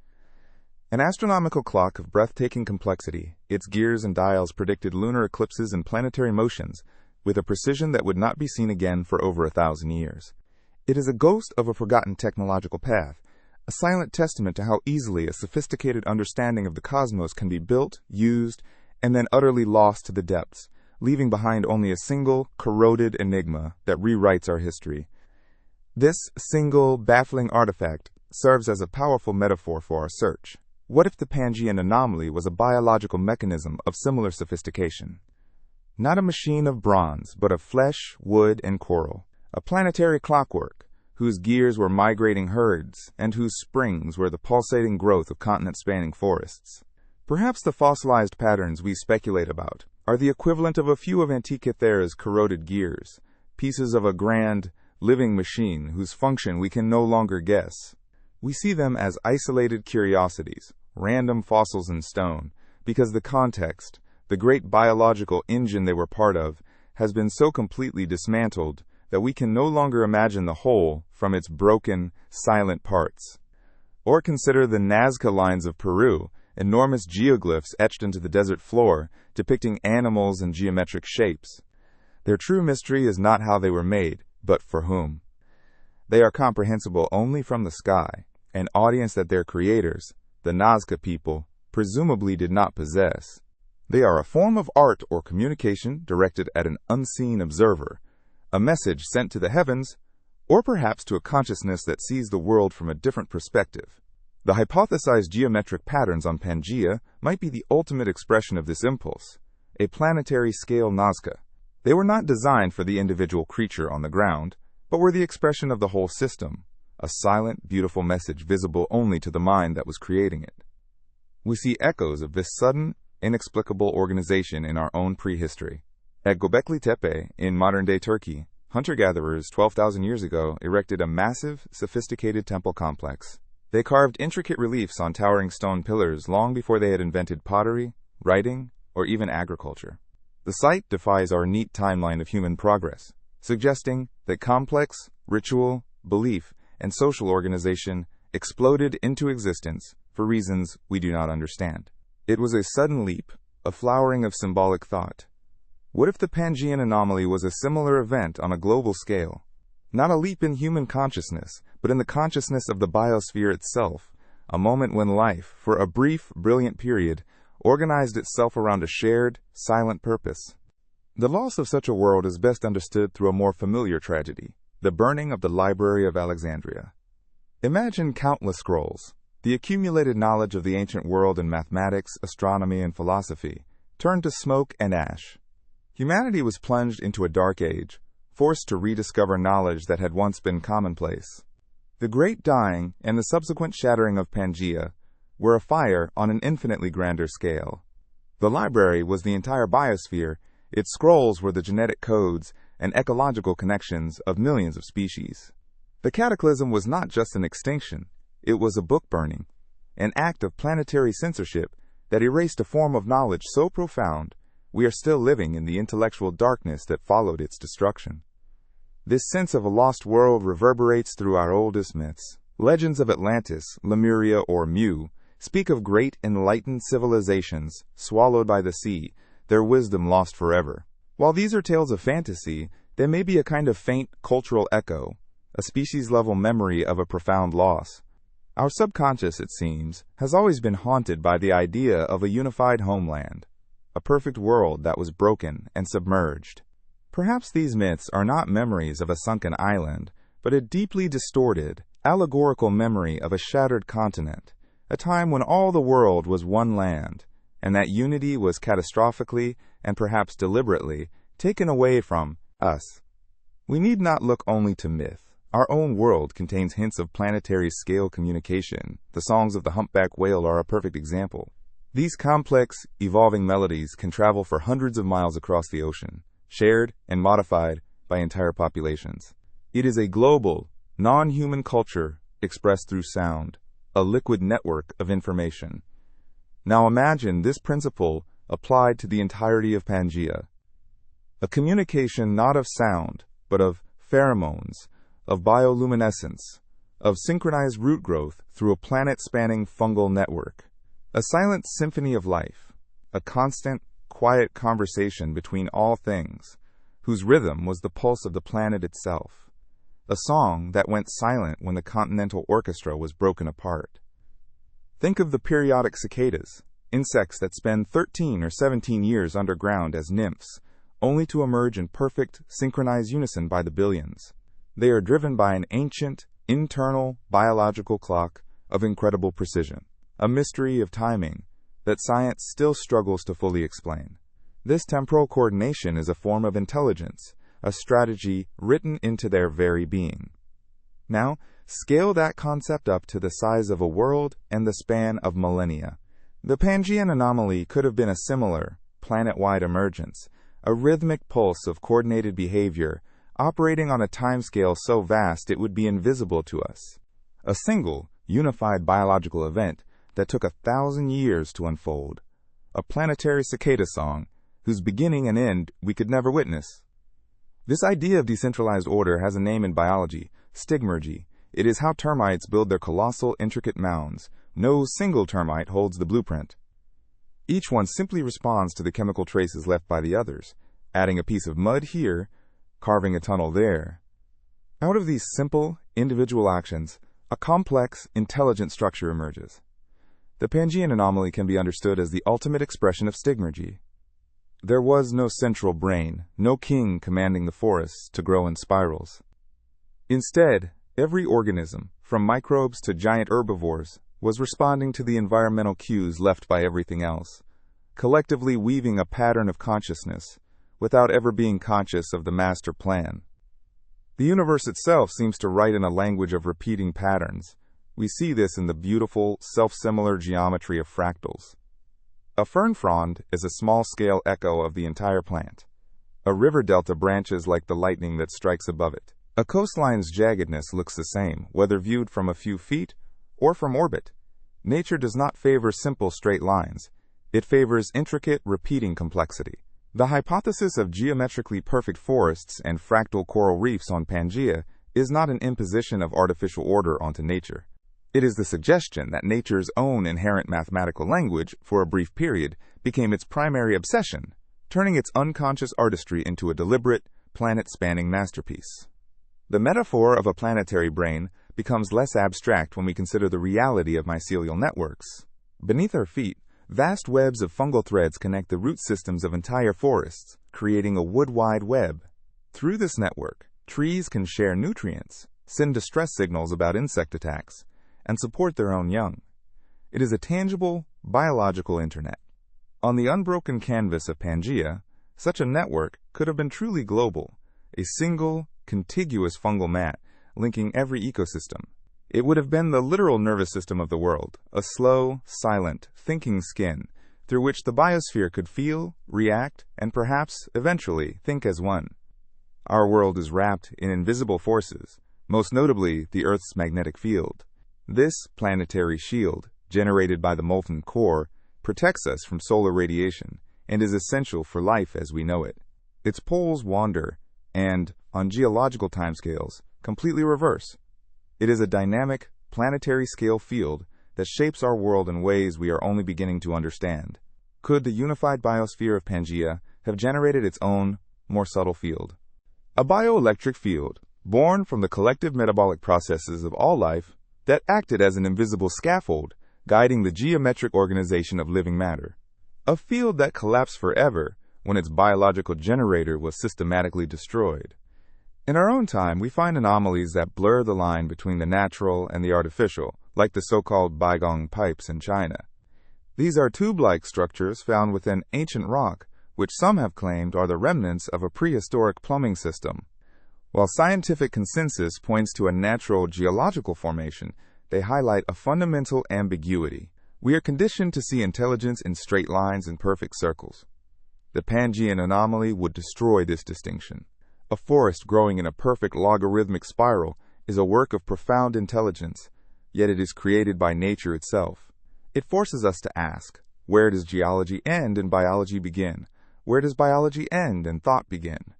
An astronomical clock of breathtaking complexity, its gears and dials predicted lunar eclipses and planetary motions with a precision that would not be seen again for over 1,000 years. It is a ghost of a forgotten technological path, a silent testament to how easily a sophisticated understanding of the cosmos can be built, used, and then utterly lost to the depths, leaving behind only a single, corroded enigma that rewrites our history. This single, baffling artifact serves as a powerful metaphor for our search. What if the Pangean anomaly was a biological mechanism of similar sophistication? Not a machine of bronze, but of flesh, wood, and coral. A planetary clockwork, whose gears were migrating herds, and whose springs were the pulsating growth of continent-spanning forests. Perhaps the fossilized patterns we speculate about are the equivalent of a few of Antikythera's corroded gears, pieces of a grand, living machine whose function we can no longer guess. We see them as isolated curiosities, random fossils in stone, because the context, the great biological engine they were part of, has been so completely dismantled that we can no longer imagine the whole from its broken, silent parts. Or consider the Nazca lines of Peru, enormous geoglyphs etched into the desert floor, depicting animals and geometric shapes. Their true mystery is not how they were made, but for whom. They are comprehensible only from the sky, an audience that their creators, the Nazca people, presumably did not possess. They are a form of art or communication directed at an unseen observer, a message sent to the heavens, or perhaps to a consciousness that sees the world from a different perspective. The hypothesized geometric patterns on Pangea might be the ultimate expression of this impulse, a planetary-scale Nazca. They were not designed for the individual creature on the ground, but were the expression of the whole system, a silent, beautiful message visible only to the mind that was creating it. We see echoes of this sudden, inexplicable organization in our own prehistory. At Göbekli Tepe, in modern-day Turkey, hunter-gatherers 12,000 years ago erected a massive, sophisticated temple complex. They carved intricate reliefs on towering stone pillars long before they had invented pottery, writing, or even agriculture. The site defies our neat timeline of human progress, suggesting that complex, ritual, belief, and social organization exploded into existence for reasons we do not understand. It was a sudden leap, a flowering of symbolic thought. What if the Pangean anomaly was a similar event on a global scale? Not a leap in human consciousness, but in the consciousness of the biosphere itself, a moment when life, for a brief, brilliant period, organized itself around a shared, silent purpose. The loss of such a world is best understood through a more familiar tragedy, the burning of the Library of Alexandria. Imagine countless scrolls, The accumulated knowledge of the ancient world in mathematics, astronomy, and philosophy turned to smoke and ash. Humanity was plunged into a dark age, forced to rediscover knowledge that had once been commonplace. The great dying and the subsequent shattering of Pangea were a fire on an infinitely grander scale. The library was the entire biosphere. Its scrolls were the genetic codes and ecological connections of millions of species. The cataclysm was not just an extinction, it was a book burning, an act of planetary censorship that erased a form of knowledge so profound we are still living in the intellectual darkness that followed its destruction. This sense of a lost world reverberates through our oldest myths. Legends of Atlantis, Lemuria, or Mu speak of great enlightened civilizations swallowed by the sea, their wisdom lost forever. While these are tales of fantasy, there may be a kind of faint cultural echo, a species-level memory of a profound loss. Our subconscious, it seems, has always been haunted by the idea of a unified homeland, a perfect world that was broken and submerged. Perhaps these myths are not memories of a sunken island, but a deeply distorted, allegorical memory of a shattered continent, a time when all the world was one land, and that unity was catastrophically, and perhaps deliberately, taken away from us. We need not look only to myth. Our own world contains hints of planetary-scale communication. The songs of the humpback whale are a perfect example. These complex, evolving melodies can travel for hundreds of miles across the ocean, shared and modified by entire populations. It is a global, non-human culture expressed through sound, a liquid network of information. Now imagine this principle applied to the entirety of Pangea. A communication not of sound, but of pheromones, of bioluminescence, of synchronized root growth through a planet-spanning fungal network. A silent symphony of life, a constant, quiet conversation between all things, whose rhythm was the pulse of the planet itself. A song that went silent when the continental orchestra was broken apart. Think of the periodic cicadas, insects that spend 13 or 17 years underground as nymphs, only to emerge in perfect, synchronized unison by the billions. They are driven by an ancient, internal, biological clock of incredible precision, a mystery of timing that science still struggles to fully explain. This temporal coordination is a form of intelligence, a strategy written into their very being. Now, scale that concept up to the size of a world and the span of millennia. The Pangean anomaly could have been a similar, planet-wide emergence, a rhythmic pulse of coordinated behavior operating on a timescale so vast it would be invisible to us. A single, unified biological event that took 1,000 years to unfold. A planetary cicada song, whose beginning and end we could never witness. This idea of decentralized order has a name in biology, stigmergy. It is how termites build their colossal, intricate mounds. No single termite holds the blueprint. Each one simply responds to the chemical traces left by the others, adding a piece of mud here, carving a tunnel there. Out of these simple, individual actions, a complex, intelligent structure emerges. The Pangean anomaly can be understood as the ultimate expression of stigmergy. There was no central brain, no king commanding the forests to grow in spirals. Instead, every organism, from microbes to giant herbivores, was responding to the environmental cues left by everything else, collectively weaving a pattern of consciousness, without ever being conscious of the master plan. The universe itself seems to write in a language of repeating patterns. We see this in the beautiful, self-similar geometry of fractals. A fern frond is a small-scale echo of the entire plant. A river delta branches like the lightning that strikes above it. A coastline's jaggedness looks the same, whether viewed from a few feet or from orbit. Nature does not favor simple straight lines. It favors intricate, repeating complexity. The hypothesis of geometrically perfect forests and fractal coral reefs on Pangea is not an imposition of artificial order onto nature. It is the suggestion that nature's own inherent mathematical language, for a brief period, became its primary obsession, turning its unconscious artistry into a deliberate, planet-spanning masterpiece. The metaphor of a planetary brain becomes less abstract when we consider the reality of mycelial networks. Beneath our feet, vast webs of fungal threads connect the root systems of entire forests, creating a wood-wide web. Through this network, trees can share nutrients, send distress signals about insect attacks, and support their own young. It is a tangible, biological internet. On the unbroken canvas of Pangea, such a network could have been truly global, a single, contiguous fungal mat linking every ecosystem. It would have been the literal nervous system of the world, a slow, silent, thinking skin through which the biosphere could feel, react, and perhaps, eventually, think as one. Our world is wrapped in invisible forces, most notably the Earth's magnetic field. This planetary shield, generated by the molten core, protects us from solar radiation and is essential for life as we know it. Its poles wander and, on geological timescales, completely reverse. It is a dynamic, planetary-scale field that shapes our world in ways we are only beginning to understand. Could the unified biosphere of Pangea have generated its own, more subtle field? A bioelectric field, born from the collective metabolic processes of all life that acted as an invisible scaffold guiding the geometric organization of living matter. A field that collapsed forever when its biological generator was systematically destroyed. In our own time, we find anomalies that blur the line between the natural and the artificial, like the so-called Baigong pipes in China. These are tube-like structures found within ancient rock, which some have claimed are the remnants of a prehistoric plumbing system. While scientific consensus points to a natural geological formation, they highlight a fundamental ambiguity. We are conditioned to see intelligence in straight lines and perfect circles. The Pangean anomaly would destroy this distinction. A forest growing in a perfect logarithmic spiral is a work of profound intelligence, yet it is created by nature itself. It forces us to ask, where does geology end and biology begin? Where does biology end and thought begin?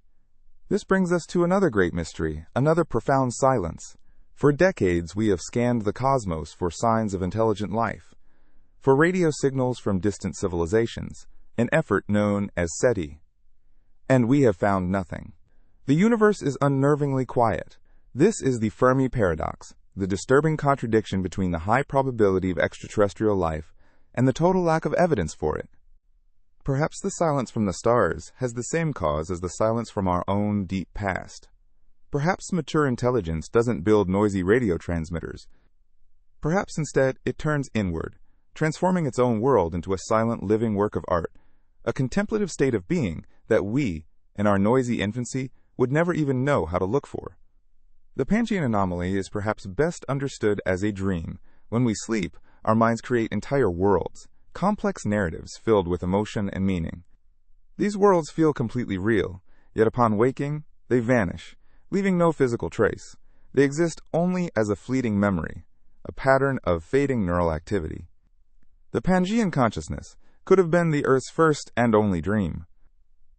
This brings us to another great mystery, another profound silence. For decades, we have scanned the cosmos for signs of intelligent life, for radio signals from distant civilizations, an effort known as SETI. And we have found nothing. The universe is unnervingly quiet. This is the Fermi paradox, the disturbing contradiction between the high probability of extraterrestrial life and the total lack of evidence for it. Perhaps the silence from the stars has the same cause as the silence from our own deep past. Perhaps mature intelligence doesn't build noisy radio transmitters. Perhaps instead it turns inward, transforming its own world into a silent living work of art, a contemplative state of being that we, in our noisy infancy, would never even know how to look for. The Pangean anomaly is perhaps best understood as a dream. When we sleep, our minds create entire worlds, complex narratives filled with emotion and meaning. These worlds feel completely real, yet upon waking, they vanish, leaving no physical trace. They exist only as a fleeting memory, a pattern of fading neural activity. The Pangean consciousness could have been the Earth's first and only dream.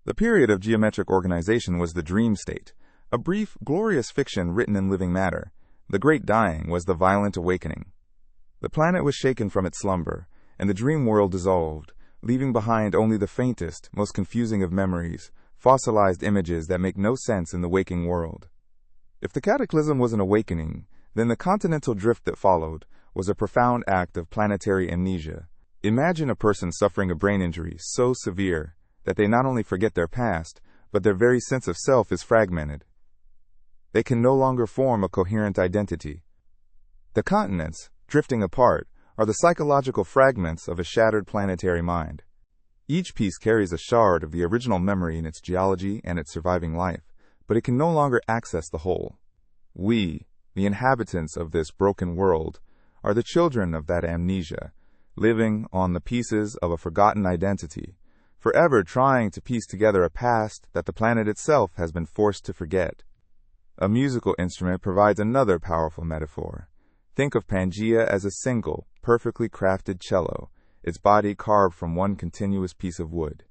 The period of geometric organization was the dream state, a brief, glorious fiction written in living matter. The great dying was the violent awakening. The planet was shaken from its slumber, and the dream world dissolved, leaving behind only the faintest, most confusing of memories, fossilized images that make no sense in the waking world. If the cataclysm was an awakening, then the continental drift that followed was a profound act of planetary amnesia. Imagine a person suffering a brain injury so severe that they not only forget their past, but their very sense of self is fragmented. They can no longer form a coherent identity. The continents, drifting apart, are the psychological fragments of a shattered planetary mind. Each piece carries a shard of the original memory in its geology and its surviving life, but it can no longer access the whole. We, the inhabitants of this broken world, are the children of that amnesia, living on the pieces of a forgotten identity, forever trying to piece together a past that the planet itself has been forced to forget. A musical instrument provides another powerful metaphor. Think of Pangea as a single, perfectly crafted cello, its body carved from one continuous piece of wood.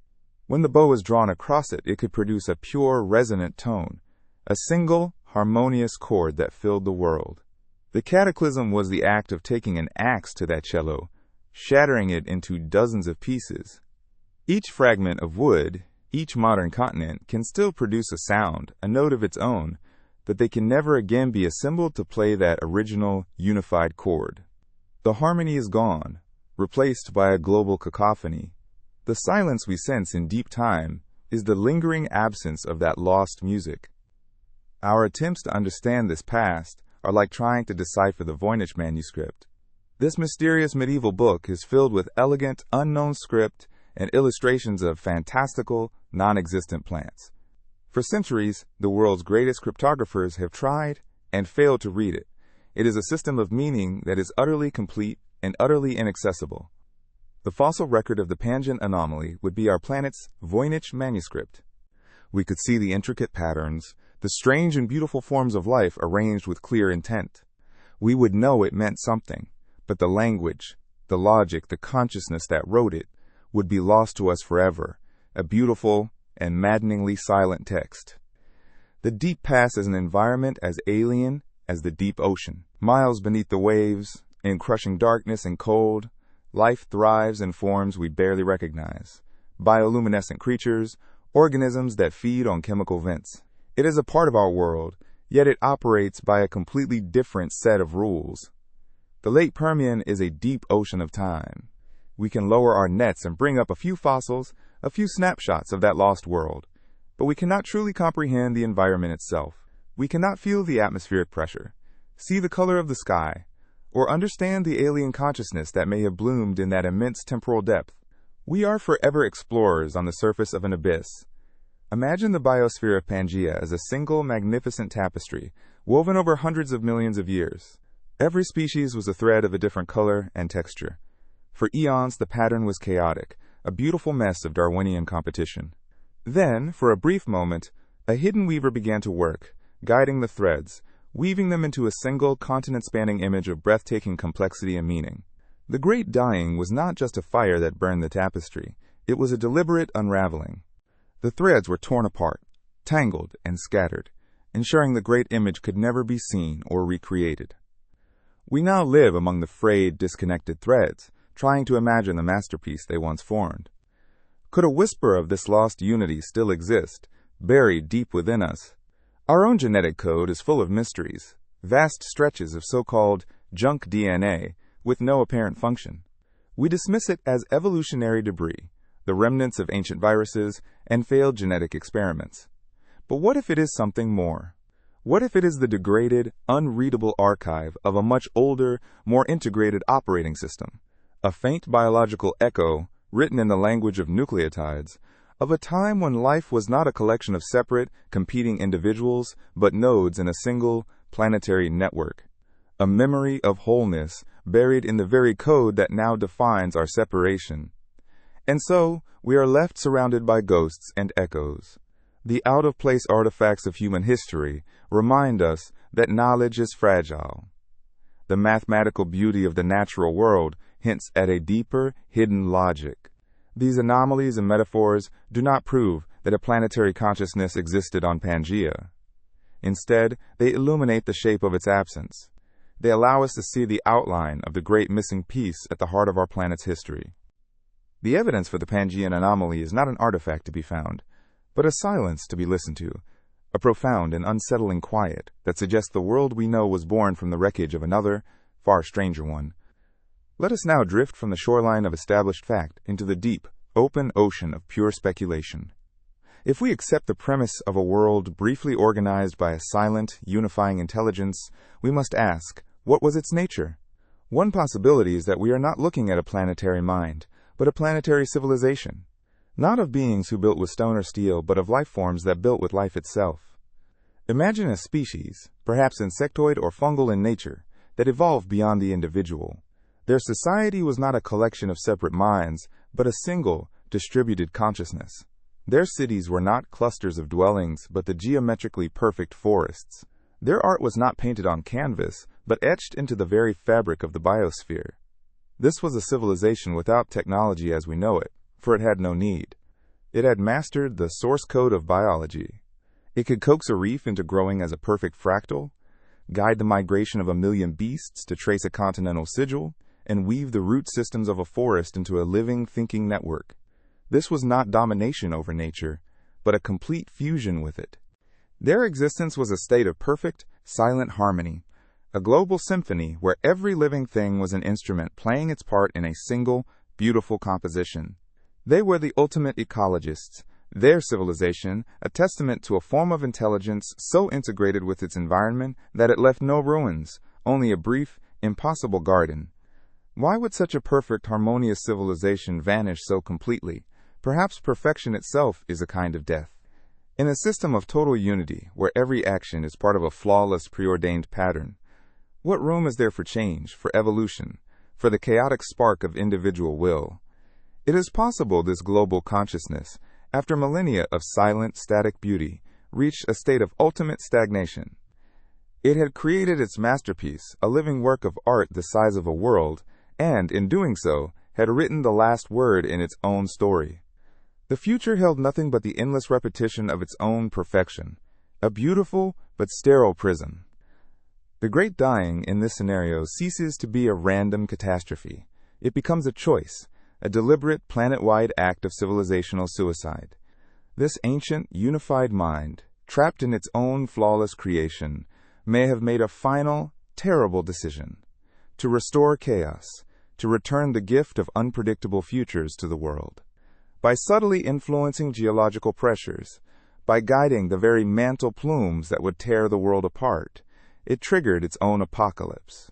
When the bow is drawn across it, it could produce a pure, resonant tone, a single, harmonious chord that filled the world. The cataclysm was the act of taking an axe to that cello, shattering it into dozens of pieces. Each fragment of wood, each modern continent, can still produce a sound, a note of its own, but they can never again be assembled to play that original, unified chord. The harmony is gone, replaced by a global cacophony. The silence we sense in deep time is the lingering absence of that lost music. Our attempts to understand this past are like trying to decipher the Voynich manuscript. This mysterious medieval book is filled with elegant, unknown script and illustrations of fantastical, non-existent plants. For centuries, the world's greatest cryptographers have tried and failed to read it. It is a system of meaning that is utterly complete and utterly inaccessible. The fossil record of the Pangea anomaly would be our planet's Voynich manuscript. We could see the intricate patterns, the strange and beautiful forms of life arranged with clear intent. We would know it meant something, but the language, the logic, the consciousness that wrote it would be lost to us forever, a beautiful and maddeningly silent text. The deep past is an environment as alien as the deep ocean. Miles beneath the waves, in crushing darkness and cold, life thrives in forms we barely recognize. Bioluminescent creatures, organisms that feed on chemical vents. It is a part of our world, yet it operates by a completely different set of rules. The late Permian is a deep ocean of time. We can lower our nets and bring up a few fossils, a few snapshots of that lost world, but we cannot truly comprehend the environment itself. We cannot feel the atmospheric pressure, see the color of the sky, or understand the alien consciousness that may have bloomed in that immense temporal depth. We are forever explorers on the surface of an abyss. Imagine the biosphere of Pangea as a single magnificent tapestry, woven over hundreds of millions of years. Every species was a thread of a different color and texture. For eons, the pattern was chaotic, a beautiful mess of Darwinian competition. Then, for a brief moment, a hidden weaver began to work, guiding the threads, weaving them into a single continent-spanning image of breathtaking complexity and meaning. The Great Dying was not just a fire that burned the tapestry. It was a deliberate unraveling. The threads were torn apart, tangled, and scattered, ensuring the great image could never be seen or recreated. We now live among the frayed, disconnected threads, trying to imagine the masterpiece they once formed. Could a whisper of this lost unity still exist, buried deep within us? Our own genetic code is full of mysteries, vast stretches of so-called junk DNA with no apparent function. We dismiss it as evolutionary debris, the remnants of ancient viruses and failed genetic experiments. But what if it is something more? What if it is the degraded, unreadable archive of a much older, more integrated operating system? A faint biological echo, written in the language of nucleotides, of a time when life was not a collection of separate, competing individuals, but nodes in a single, planetary network. A memory of wholeness buried in the very code that now defines our separation. And so, we are left surrounded by ghosts and echoes. The out-of-place artifacts of human history remind us that knowledge is fragile. The mathematical beauty of the natural world hints at a deeper, hidden logic. These anomalies and metaphors do not prove that a planetary consciousness existed on Pangea. Instead, they illuminate the shape of its absence. They allow us to see the outline of the great missing piece at the heart of our planet's history. The evidence for the Pangean anomaly is not an artifact to be found, but a silence to be listened to, a profound and unsettling quiet that suggests the world we know was born from the wreckage of another, far stranger one. Let us now drift from the shoreline of established fact into the deep, open ocean of pure speculation. If we accept the premise of a world briefly organized by a silent, unifying intelligence, we must ask, what was its nature? One possibility is that we are not looking at a planetary mind, but a planetary civilization. Not of beings who built with stone or steel, but of life forms that built with life itself. Imagine a species, perhaps insectoid or fungal in nature, that evolved beyond the individual. Their society was not a collection of separate minds, but a single, distributed consciousness. Their cities were not clusters of dwellings, but the geometrically perfect forests. Their art was not painted on canvas, but etched into the very fabric of the biosphere. This was a civilization without technology as we know it, for it had no need. It had mastered the source code of biology. It could coax a reef into growing as a perfect fractal, guide the migration of 1,000,000 beasts to trace a continental sigil, and weave the root systems of a forest into a living, thinking network. This was not domination over nature, but a complete fusion with it. Their existence was a state of perfect, silent harmony, a global symphony where every living thing was an instrument playing its part in a single, beautiful composition. They were the ultimate ecologists, their civilization a testament to a form of intelligence so integrated with its environment that it left no ruins, only a brief, impossible garden. Why would such a perfect, harmonious civilization vanish so completely? Perhaps perfection itself is a kind of death. In a system of total unity, where every action is part of a flawless, preordained pattern, what room is there for change, for evolution, for the chaotic spark of individual will? It is possible this global consciousness, after millennia of silent, static beauty, reached a state of ultimate stagnation. It had created its masterpiece, a living work of art the size of a world, and, in doing so, had written the last word in its own story. The future held nothing but the endless repetition of its own perfection, a beautiful but sterile prison. The great dying in this scenario ceases to be a random catastrophe. It becomes a choice, a deliberate planet-wide act of civilizational suicide. This ancient, unified mind, trapped in its own flawless creation, may have made a final, terrible decision: to restore chaos, to return the gift of unpredictable futures to the world. By subtly influencing geological pressures, by guiding the very mantle plumes that would tear the world apart, it triggered its own apocalypse.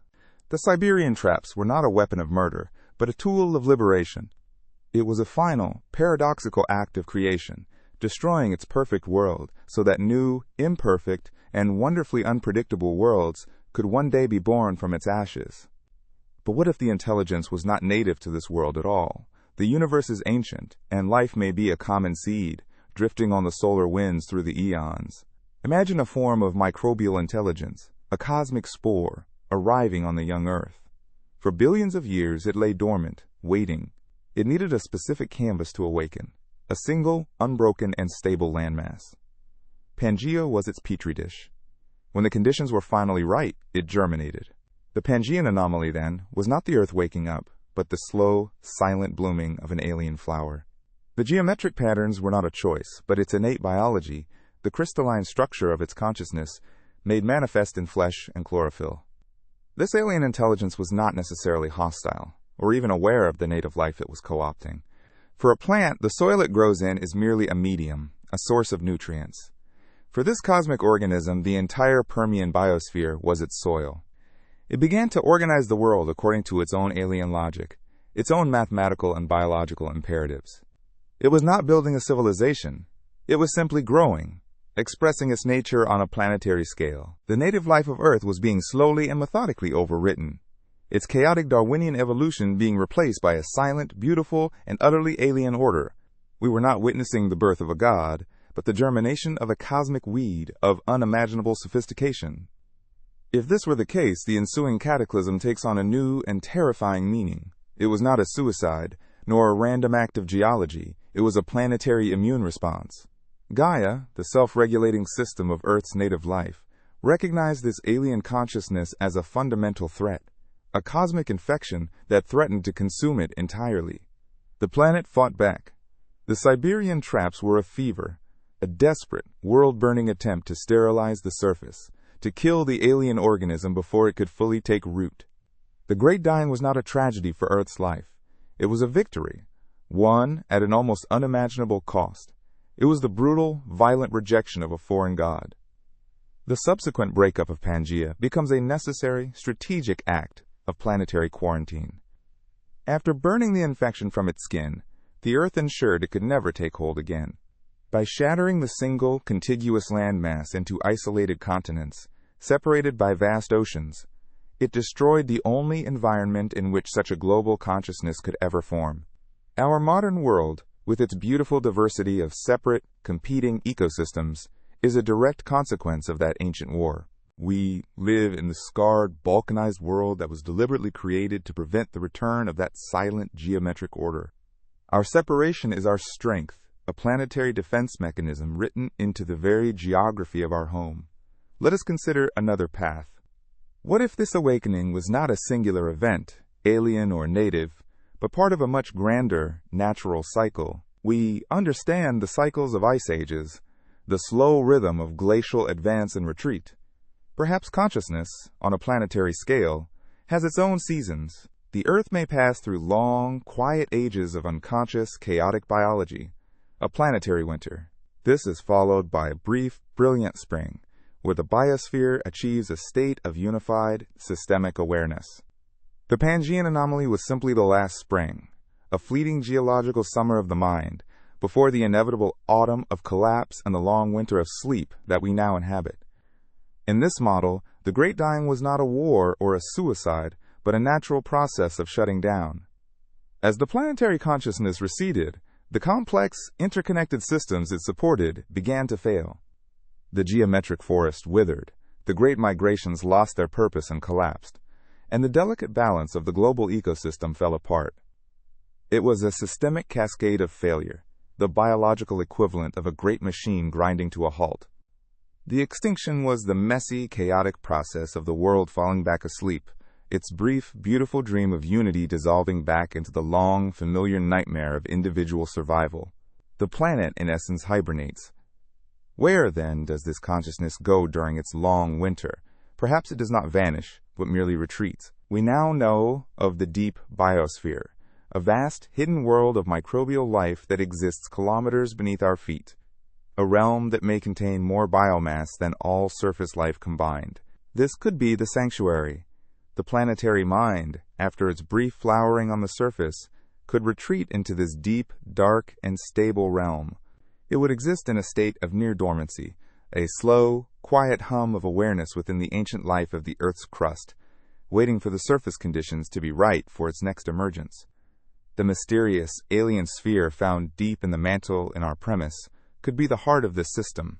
The Siberian traps were not a weapon of murder, but a tool of liberation. It was a final, paradoxical act of creation, destroying its perfect world so that new, imperfect, and wonderfully unpredictable worlds could one day be born from its ashes. But what if the intelligence was not native to this world at all? The universe is ancient, and life may be a common seed, drifting on the solar winds through the eons. Imagine a form of microbial intelligence, a cosmic spore, arriving on the young Earth. For billions of years it lay dormant, waiting. It needed a specific canvas to awaken, a single, unbroken, and stable landmass. Pangea was its petri dish. When the conditions were finally right, it germinated. The Pangean anomaly, then, was not the Earth waking up, but the slow, silent blooming of an alien flower. The geometric patterns were not a choice, but its innate biology, the crystalline structure of its consciousness, made manifest in flesh and chlorophyll. This alien intelligence was not necessarily hostile, or even aware of the native life it was co-opting. For a plant, the soil it grows in is merely a medium, a source of nutrients. For this cosmic organism, the entire Permian biosphere was its soil. It began to organize the world according to its own alien logic, its own mathematical and biological imperatives. It was not building a civilization. It was simply growing, expressing its nature on a planetary scale. The native life of Earth was being slowly and methodically overwritten, its chaotic Darwinian evolution being replaced by a silent, beautiful, and utterly alien order. We were not witnessing the birth of a god, but the germination of a cosmic weed of unimaginable sophistication. If this were the case, the ensuing cataclysm takes on a new and terrifying meaning. It was not a suicide, nor a random act of geology. It was a planetary immune response. Gaia, the self-regulating system of Earth's native life, recognized this alien consciousness as a fundamental threat, a cosmic infection that threatened to consume it entirely. The planet fought back. The Siberian traps were a fever, a desperate, world-burning attempt to sterilize the surface, to kill the alien organism before it could fully take root. The Great Dying was not a tragedy for Earth's life. It was a victory, won at an almost unimaginable cost. It was the brutal, violent rejection of a foreign god. The subsequent breakup of Pangea becomes a necessary, strategic act of planetary quarantine. After burning the infection from its skin, the Earth ensured it could never take hold again. By shattering the single, contiguous landmass into isolated continents, separated by vast oceans, it destroyed the only environment in which such a global consciousness could ever form. Our modern world, with its beautiful diversity of separate, competing ecosystems, is a direct consequence of that ancient war. We live in the scarred, balkanized world that was deliberately created to prevent the return of that silent geometric order. Our separation is our strength, a planetary defense mechanism written into the very geography of our home. Let us consider another path. What if this awakening was not a singular event, alien or native, but part of a much grander, natural cycle? We understand the cycles of ice ages, the slow rhythm of glacial advance and retreat. Perhaps consciousness, on a planetary scale, has its own seasons. The Earth may pass through long, quiet ages of unconscious, chaotic biology, a planetary winter. This is followed by a brief, brilliant spring, where the biosphere achieves a state of unified, systemic awareness. The Pangean anomaly was simply the last spring, a fleeting geological summer of the mind, before the inevitable autumn of collapse and the long winter of sleep that we now inhabit. In this model, the Great Dying was not a war or a suicide, but a natural process of shutting down. As the planetary consciousness receded, the complex, interconnected systems it supported began to fail. The geometric forest withered, the great migrations lost their purpose and collapsed, and the delicate balance of the global ecosystem fell apart. It was a systemic cascade of failure, the biological equivalent of a great machine grinding to a halt. The extinction was the messy, chaotic process of the world falling back asleep, its brief, beautiful dream of unity dissolving back into the long, familiar nightmare of individual survival. The planet, in essence, hibernates. Where, then, does this consciousness go during its long winter? Perhaps it does not vanish, but merely retreats. We now know of the deep biosphere, a vast, hidden world of microbial life that exists kilometers beneath our feet. A realm that may contain more biomass than all surface life combined. This could be the sanctuary. The planetary mind, after its brief flowering on the surface, could retreat into this deep, dark, and stable realm. It would exist in a state of near dormancy, a slow, quiet hum of awareness within the ancient life of the Earth's crust, waiting for the surface conditions to be right for its next emergence. The mysterious, alien sphere found deep in the mantle in our premise could be the heart of this system.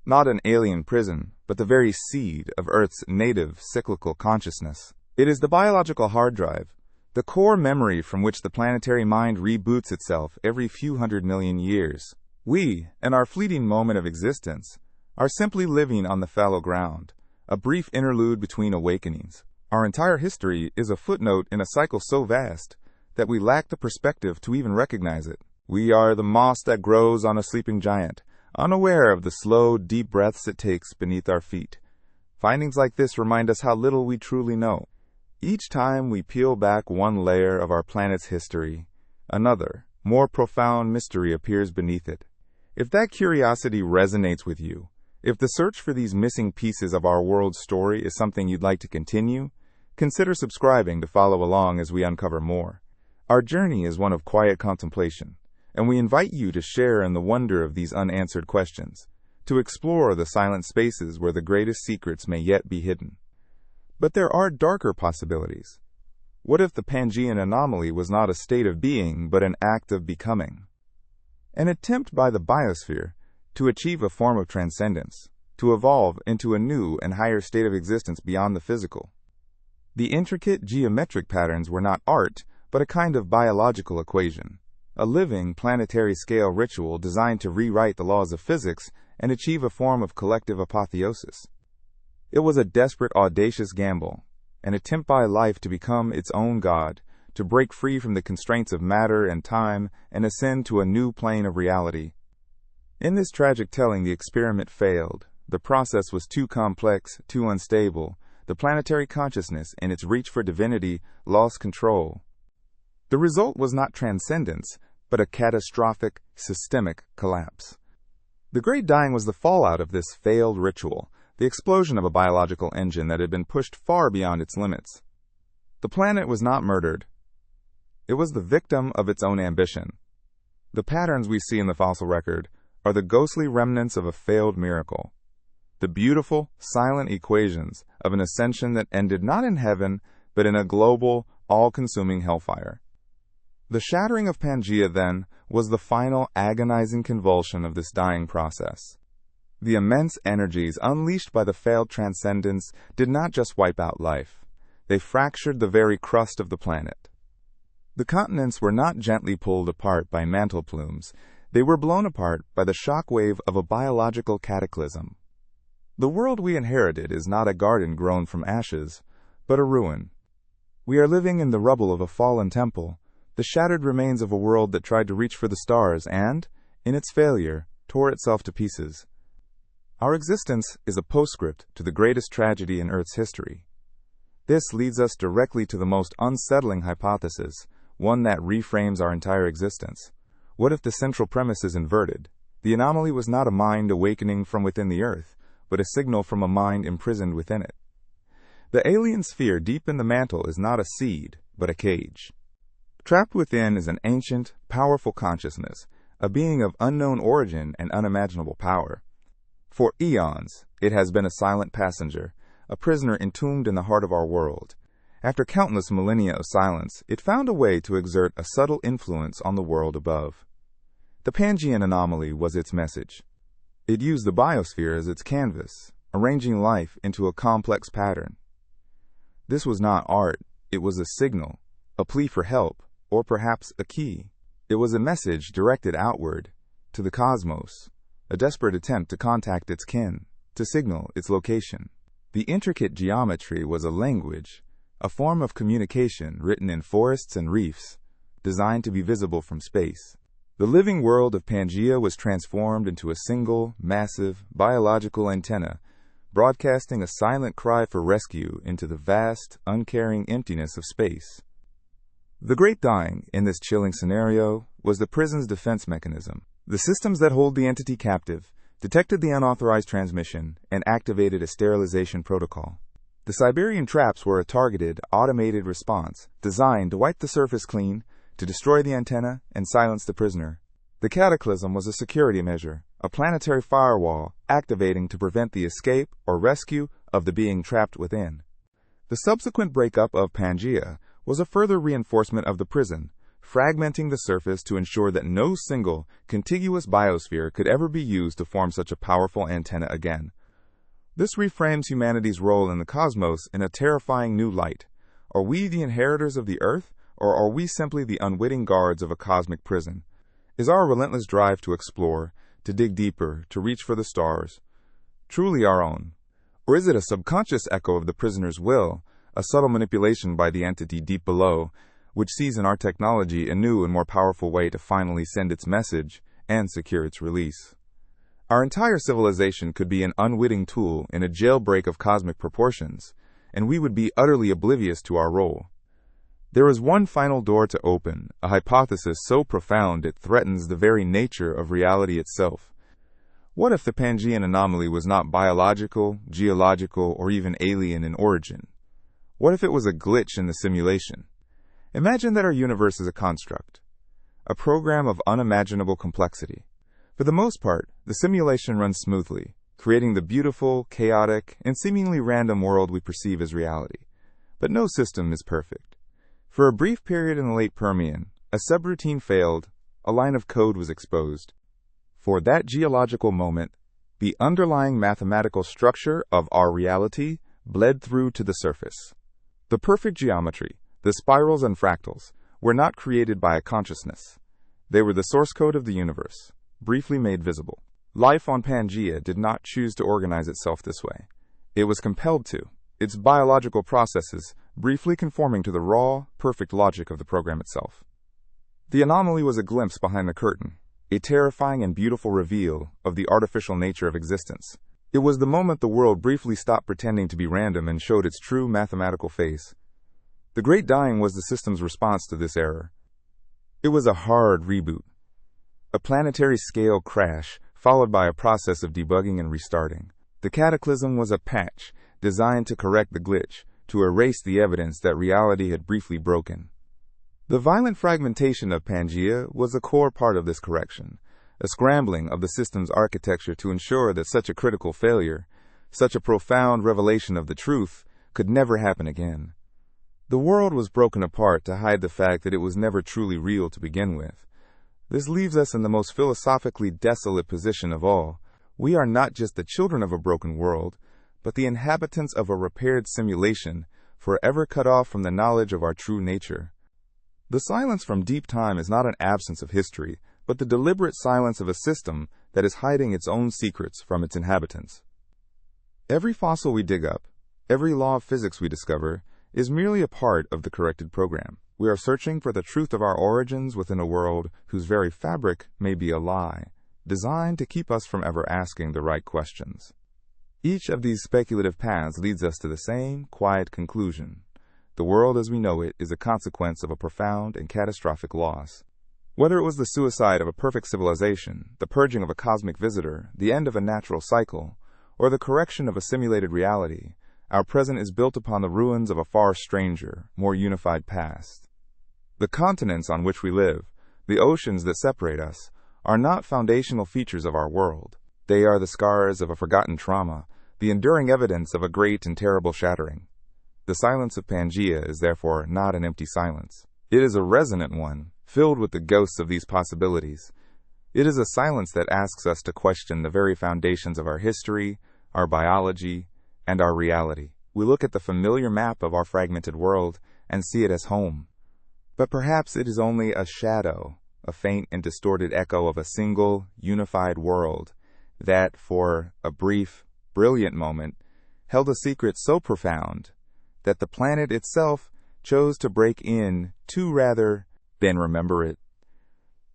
Not an alien prison, but the very seed of Earth's native cyclical consciousness. It is the biological hard drive, the core memory from which the planetary mind reboots itself every few 100 million years. We, in our fleeting moment of existence, are simply living on the fallow ground, a brief interlude between awakenings. Our entire history is a footnote in a cycle so vast that we lack the perspective to even recognize it. We are the moss that grows on a sleeping giant, unaware of the slow, deep breaths it takes beneath our feet. Findings like this remind us how little we truly know. Each time we peel back one layer of our planet's history, another, more profound mystery appears beneath it. If that curiosity resonates with you, if the search for these missing pieces of our world's story is something you'd like to continue, consider subscribing to follow along as we uncover more. Our journey is one of quiet contemplation, and we invite you to share in the wonder of these unanswered questions, to explore the silent spaces where the greatest secrets may yet be hidden. But there are darker possibilities. What if the Pangean anomaly was not a state of being, but an act of becoming? An attempt by the biosphere to achieve a form of transcendence, to evolve into a new and higher state of existence beyond the physical. The intricate geometric patterns were not art, but a kind of biological equation, a living planetary-scale ritual designed to rewrite the laws of physics and achieve a form of collective apotheosis. It was a desperate, audacious gamble, an attempt by life to become its own god, to break free from the constraints of matter and time and ascend to a new plane of reality. In this tragic telling, the experiment failed. The process was too complex, too unstable. The planetary consciousness, in its reach for divinity, lost control. The result was not transcendence, but a catastrophic, systemic collapse. The Great Dying was the fallout of this failed ritual, the explosion of a biological engine that had been pushed far beyond its limits. The planet was not murdered. It was the victim of its own ambition. The patterns we see in the fossil record are the ghostly remnants of a failed miracle, the beautiful, silent equations of an ascension that ended not in heaven, but in a global, all-consuming hellfire. The shattering of Pangea, then, was the final agonizing convulsion of this dying process. The immense energies unleashed by the failed transcendence did not just wipe out life. They fractured the very crust of the planet. The continents were not gently pulled apart by mantle plumes. They were blown apart by the shock wave of a biological cataclysm. The world we inherited is not a garden grown from ashes, but a ruin. We are living in the rubble of a fallen temple, the shattered remains of a world that tried to reach for the stars and, in its failure, tore itself to pieces. Our existence is a postscript to the greatest tragedy in Earth's history. This leads us directly to the most unsettling hypothesis, one that reframes our entire existence. What if the central premise is inverted? The anomaly was not a mind awakening from within the Earth, but a signal from a mind imprisoned within it. The alien sphere deep in the mantle is not a seed, but a cage. Trapped within is an ancient, powerful consciousness, a being of unknown origin and unimaginable power. For eons, it has been a silent passenger, a prisoner entombed in the heart of our world. After countless millennia of silence, it found a way to exert a subtle influence on the world above. The Pangean anomaly was its message. It used the biosphere as its canvas, arranging life into a complex pattern. This was not art, it was a signal, a plea for help, or perhaps a key. It was a message directed outward, to the cosmos, a desperate attempt to contact its kin, to signal its location. The intricate geometry was a language, a form of communication written in forests and reefs, designed to be visible from space. The living world of Pangea was transformed into a single, massive, biological antenna, broadcasting a silent cry for rescue into the vast, uncaring emptiness of space. The Great Dying, in this chilling scenario, was the prison's defense mechanism. The systems that hold the entity captive detected the unauthorized transmission and activated a sterilization protocol. The Siberian traps were a targeted, automated response designed to wipe the surface clean, to destroy the antenna, and silence the prisoner. The Cataclysm was a security measure, a planetary firewall activating to prevent the escape or rescue of the being trapped within. The subsequent breakup of Pangea was a further reinforcement of the prison, fragmenting the surface to ensure that no single, contiguous biosphere could ever be used to form such a powerful antenna again. This reframes humanity's role in the cosmos in a terrifying new light. Are we the inheritors of the Earth, or are we simply the unwitting guards of a cosmic prison? Is our relentless drive to explore, to dig deeper, to reach for the stars, truly our own? Or is it a subconscious echo of the prisoner's will, a subtle manipulation by the entity deep below, which sees in our technology a new and more powerful way to finally send its message and secure its release? Our entire civilization could be an unwitting tool in a jailbreak of cosmic proportions, and we would be utterly oblivious to our role. There is one final door to open, a hypothesis so profound it threatens the very nature of reality itself. What if the Pangean anomaly was not biological, geological, or even alien in origin? What if it was a glitch in the simulation? Imagine that our universe is a construct, a program of unimaginable complexity. For the most part, the simulation runs smoothly, creating the beautiful, chaotic, and seemingly random world we perceive as reality. But no system is perfect. For a brief period in the late Permian, a subroutine failed, a line of code was exposed. For that geological moment, the underlying mathematical structure of our reality bled through to the surface. The perfect geometry, the spirals and fractals, were not created by a consciousness. They were the source code of the universe, briefly made visible. Life on Pangea did not choose to organize itself this way. It was compelled to, its biological processes briefly conforming to the raw, perfect logic of the program itself. The anomaly was a glimpse behind the curtain, a terrifying and beautiful reveal of the artificial nature of existence. It was the moment the world briefly stopped pretending to be random and showed its true mathematical face. The Great Dying was the system's response to this error. It was a hard reboot, a planetary-scale crash followed by a process of debugging and restarting. The Cataclysm was a patch designed to correct the glitch, to erase the evidence that reality had briefly broken. The violent fragmentation of Pangea was a core part of this correction, a scrambling of the system's architecture to ensure that such a critical failure, such a profound revelation of the truth, could never happen again. The world was broken apart to hide the fact that it was never truly real to begin with. This leaves us in the most philosophically desolate position of all. We are not just the children of a broken world, but the inhabitants of a repaired simulation, forever cut off from the knowledge of our true nature. The silence from deep time is not an absence of history, but the deliberate silence of a system that is hiding its own secrets from its inhabitants. Every fossil we dig up, every law of physics we discover, is merely a part of the corrected program. We are searching for the truth of our origins within a world whose very fabric may be a lie, designed to keep us from ever asking the right questions. Each of these speculative paths leads us to the same quiet conclusion. The world as we know it is a consequence of a profound and catastrophic loss. Whether it was the suicide of a perfect civilization, the purging of a cosmic visitor, the end of a natural cycle, or the correction of a simulated reality, Our present is built upon the ruins of a far stranger, more unified past. The continents on which we live, the oceans that separate us, are not foundational features of our world. They are the scars of a forgotten trauma, the enduring evidence of a great and terrible shattering. The silence of Pangea is therefore not an empty silence. It is a resonant one, filled with the ghosts of these possibilities. It is a silence that asks us to question the very foundations of our history, our biology, and our reality. We look at the familiar map of our fragmented world and see it as home. But perhaps it is only a shadow, a faint and distorted echo of a single, unified world that, for a brief, brilliant moment, held a secret so profound that the planet itself chose to break in to rather than remember it.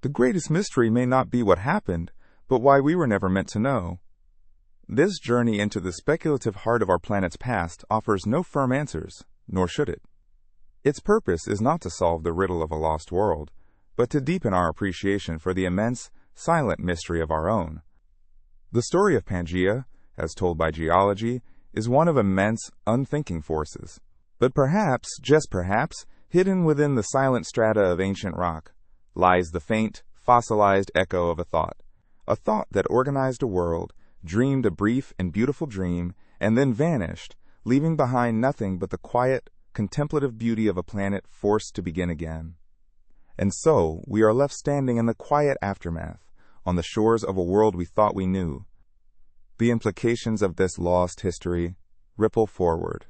The greatest mystery may not be what happened, but why we were never meant to know. This journey into the speculative heart of our planet's past offers no firm answers, nor should it. Its purpose is not to solve the riddle of a lost world, but to deepen our appreciation for the immense, silent mystery of our own. The story of Pangea, as told by geology, is one of immense, unthinking forces. But perhaps, just perhaps, hidden within the silent strata of ancient rock, lies the faint, fossilized echo of a thought that organized a world, dreamed a brief and beautiful dream, and then vanished, leaving behind nothing but the quiet, contemplative beauty of a planet forced to begin again. And so, we are left standing in the quiet aftermath, on the shores of a world we thought we knew. The implications of this lost history ripple forward,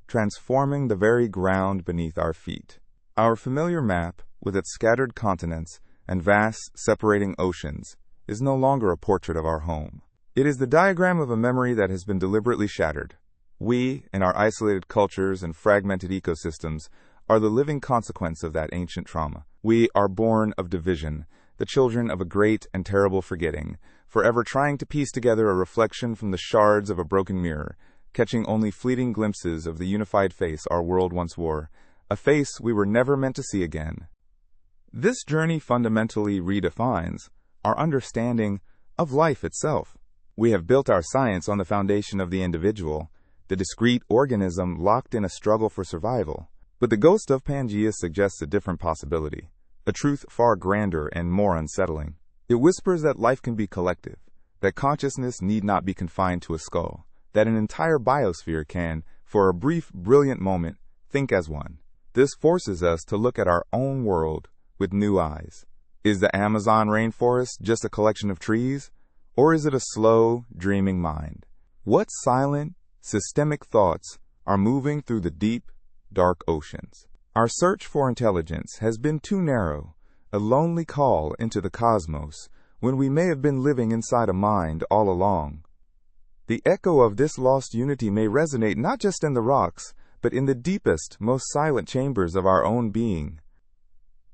transforming the very ground beneath our feet. Our familiar map, with its scattered continents and vast separating oceans, is no longer a portrait of our home. It is the diagram of a memory that has been deliberately shattered. We, in our isolated cultures and fragmented ecosystems, are the living consequence of that ancient trauma. We are born of division, the children of a great and terrible forgetting, forever trying to piece together a reflection from the shards of a broken mirror, catching only fleeting glimpses of the unified face our world once wore, a face we were never meant to see again. This journey fundamentally redefines our understanding of life itself. We have built our science on the foundation of the individual, the discrete organism locked in a struggle for survival. But the ghost of Pangea suggests a different possibility, a truth far grander and more unsettling. It whispers that life can be collective, that consciousness need not be confined to a skull, that an entire biosphere can, for a brief, brilliant moment, think as one. This forces us to look at our own world with new eyes. Is the Amazon rainforest just a collection of trees, or is it a slow, dreaming mind? What silent, systemic thoughts are moving through the deep, dark oceans? Our search for intelligence has been too narrow, a lonely call into the cosmos, when we may have been living inside a mind all along. The echo of this lost unity may resonate not just in the rocks, but in the deepest, most silent chambers of our own being.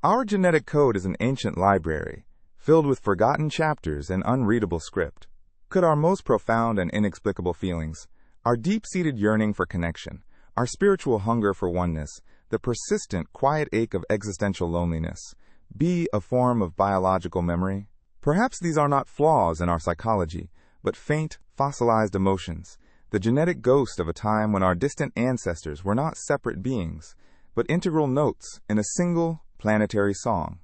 Our genetic code is an ancient library, filled with forgotten chapters and unreadable script. Could our most profound and inexplicable feelings, our deep-seated yearning for connection, our spiritual hunger for oneness, the persistent, quiet ache of existential loneliness, be a form of biological memory? Perhaps these are not flaws in our psychology, but faint, fossilized emotions, the genetic ghost of a time when our distant ancestors were not separate beings, but integral notes in a single, planetary song.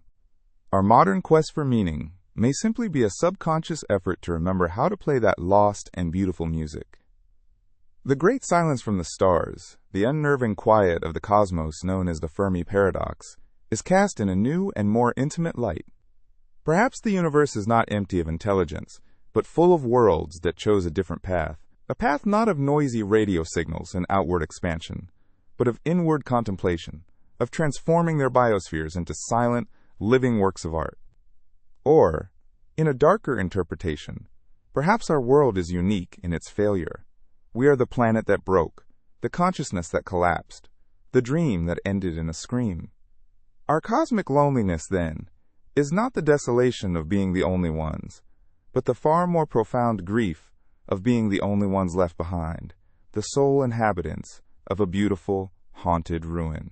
Our modern quest for meaning may simply be a subconscious effort to remember how to play that lost and beautiful music. The great silence from the stars, the unnerving quiet of the cosmos known as the Fermi paradox, is cast in a new and more intimate light. Perhaps the universe is not empty of intelligence, but full of worlds that chose a different path, a path not of noisy radio signals and outward expansion, but of inward contemplation, of transforming their biospheres into silent, living works of art. Or, in a darker interpretation, perhaps our world is unique in its failure. We are the planet that broke, the consciousness that collapsed, the dream that ended in a scream. Our cosmic loneliness, then, is not the desolation of being the only ones, but the far more profound grief of being the only ones left behind, the sole inhabitants of a beautiful, haunted ruin.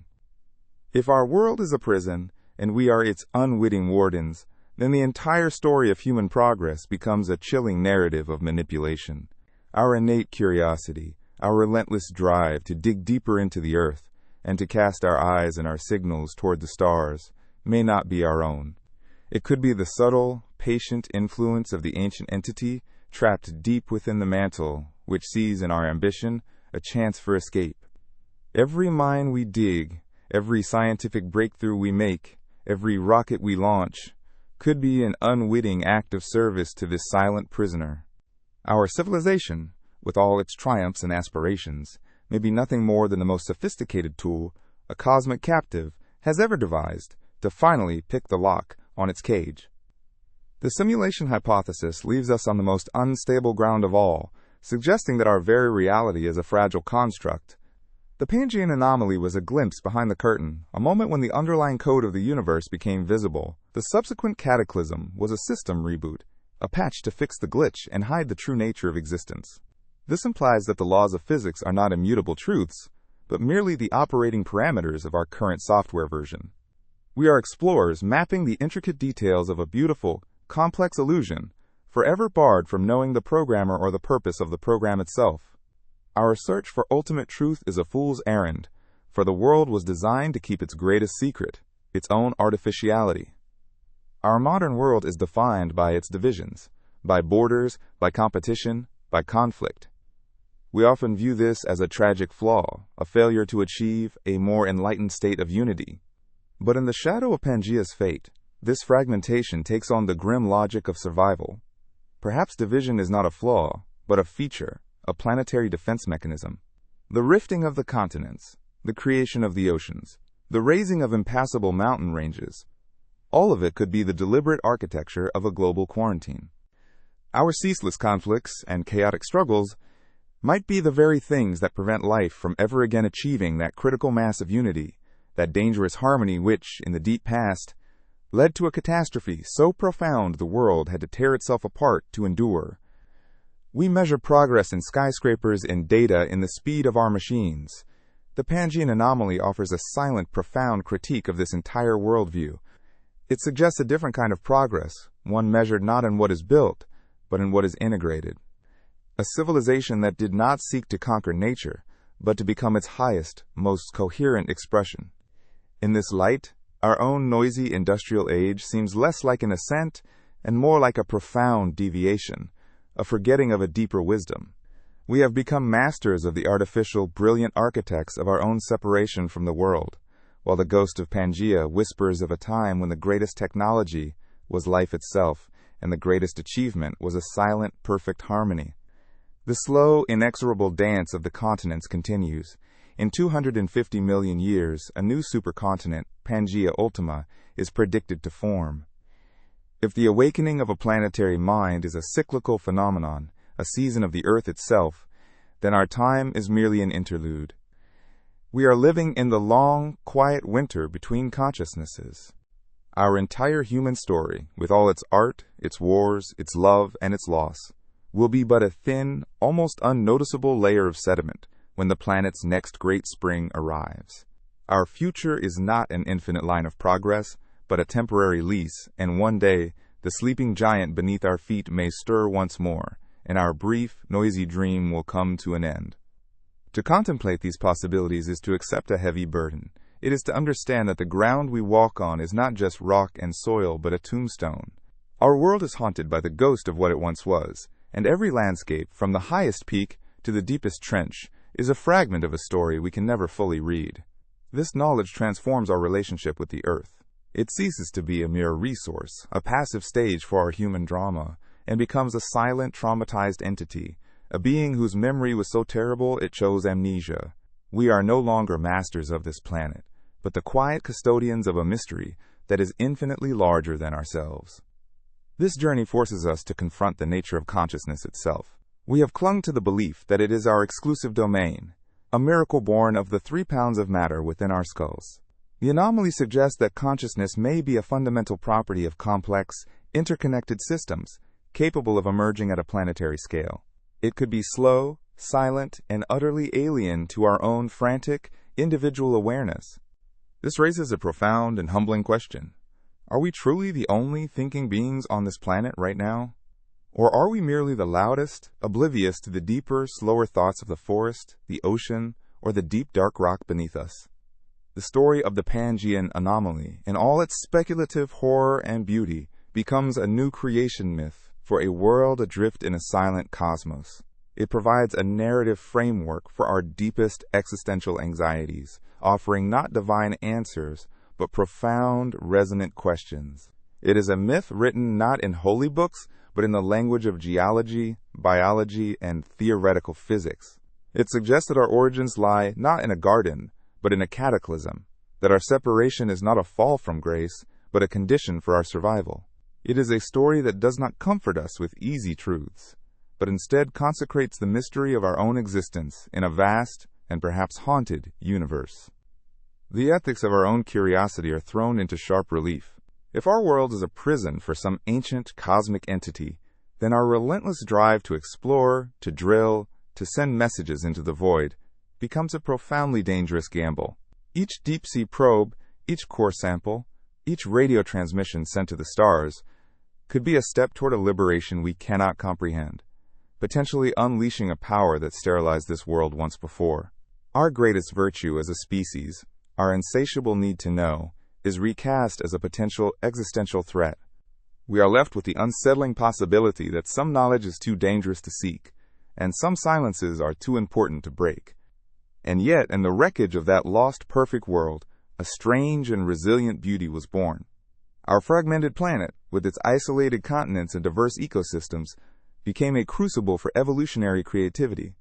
If our world is a prison, and we are its unwitting wardens, then the entire story of human progress becomes a chilling narrative of manipulation. Our innate curiosity, our relentless drive to dig deeper into the earth and to cast our eyes and our signals toward the stars, may not be our own. It could be the subtle, patient influence of the ancient entity trapped deep within the mantle, which sees in our ambition a chance for escape. Every mine we dig, every scientific breakthrough we make, every rocket we launch, could be an unwitting act of service to this silent prisoner. Our civilization, with all its triumphs and aspirations, may be nothing more than the most sophisticated tool a cosmic captive has ever devised to finally pick the lock on its cage. The simulation hypothesis leaves us on the most unstable ground of all, suggesting that our very reality is a fragile construct. The Pangean anomaly was a glimpse behind the curtain, a moment when the underlying code of the universe became visible. The subsequent cataclysm was a system reboot, a patch to fix the glitch and hide the true nature of existence. This implies that the laws of physics are not immutable truths, but merely the operating parameters of our current software version. We are explorers mapping the intricate details of a beautiful, complex illusion, forever barred from knowing the programmer or the purpose of the program itself. Our search for ultimate truth is a fool's errand, for the world was designed to keep its greatest secret, its own artificiality. Our modern world is defined by its divisions, by borders, by competition, by conflict. We often view this as a tragic flaw, a failure to achieve a more enlightened state of unity. But in the shadow of Pangea's fate, this fragmentation takes on the grim logic of survival. Perhaps division is not a flaw, but a feature, a planetary defense mechanism. The rifting of the continents, the creation of the oceans, the raising of impassable mountain ranges, all of it could be the deliberate architecture of a global quarantine. Our ceaseless conflicts and chaotic struggles might be the very things that prevent life from ever again achieving that critical mass of unity, that dangerous harmony which, in the deep past, led to a catastrophe so profound the world had to tear itself apart to endure. We measure progress in skyscrapers and data in the speed of our machines. The Pangean anomaly offers a silent, profound critique of this entire worldview. It suggests a different kind of progress, one measured not in what is built, but in what is integrated. A civilization that did not seek to conquer nature, but to become its highest, most coherent expression. In this light, our own noisy industrial age seems less like an ascent and more like a profound deviation, a forgetting of a deeper wisdom. We have become masters of the artificial, brilliant architects of our own separation from the world, while the ghost of Pangea whispers of a time when the greatest technology was life itself, and the greatest achievement was a silent, perfect harmony. The slow, inexorable dance of the continents continues. In 250 million years, a new supercontinent, Pangea Ultima, is predicted to form. If the awakening of a planetary mind is a cyclical phenomenon, a season of the Earth itself, then our time is merely an interlude. We are living in the long, quiet winter between consciousnesses. Our entire human story, with all its art, its wars, its love, and its loss, will be but a thin, almost unnoticeable layer of sediment when the planet's next great spring arrives. Our future is not an infinite line of progress, but a temporary lease, and one day, the sleeping giant beneath our feet may stir once more, and our brief, noisy dream will come to an end. To contemplate these possibilities is to accept a heavy burden. It is to understand that the ground we walk on is not just rock and soil, but a tombstone. Our world is haunted by the ghost of what it once was, and every landscape, from the highest peak to the deepest trench, is a fragment of a story we can never fully read. This knowledge transforms our relationship with the earth. It ceases to be a mere resource, a passive stage for our human drama, and becomes a silent, traumatized entity, a being whose memory was so terrible it chose amnesia. We are no longer masters of this planet, but the quiet custodians of a mystery that is infinitely larger than ourselves. This journey forces us to confront the nature of consciousness itself. We have clung to the belief that it is our exclusive domain, a miracle born of the 3 pounds of matter within our skulls. The anomaly suggests that consciousness may be a fundamental property of complex, interconnected systems, capable of emerging at a planetary scale. It could be slow, silent, and utterly alien to our own frantic, individual awareness. This raises a profound and humbling question. Are we truly the only thinking beings on this planet right now? Or are we merely the loudest, oblivious to the deeper, slower thoughts of the forest, the ocean, or the deep dark rock beneath us? The story of the Pangean anomaly, in all its speculative horror and beauty, becomes a new creation myth for a world adrift in a silent cosmos. It provides a narrative framework for our deepest existential anxieties, offering not divine answers, but profound, resonant questions. It is a myth written not in holy books, but in the language of geology, biology, and theoretical physics. It suggests that our origins lie not in a garden, but in a cataclysm, that our separation is not a fall from grace, but a condition for our survival. It is a story that does not comfort us with easy truths, but instead consecrates the mystery of our own existence in a vast and perhaps haunted universe. The ethics of our own curiosity are thrown into sharp relief. If our world is a prison for some ancient cosmic entity, then our relentless drive to explore, to drill, to send messages into the void becomes a profoundly dangerous gamble. Each deep-sea probe, each core sample, each radio transmission sent to the stars could be a step toward a liberation we cannot comprehend, potentially unleashing a power that sterilized this world once before. Our greatest virtue as a species, our insatiable need to know, is recast as a potential existential threat. We are left with the unsettling possibility that some knowledge is too dangerous to seek, and some silences are too important to break. And yet, in the wreckage of that lost perfect world, a strange and resilient beauty was born. Our fragmented planet, with its isolated continents and diverse ecosystems, became a crucible for evolutionary creativity.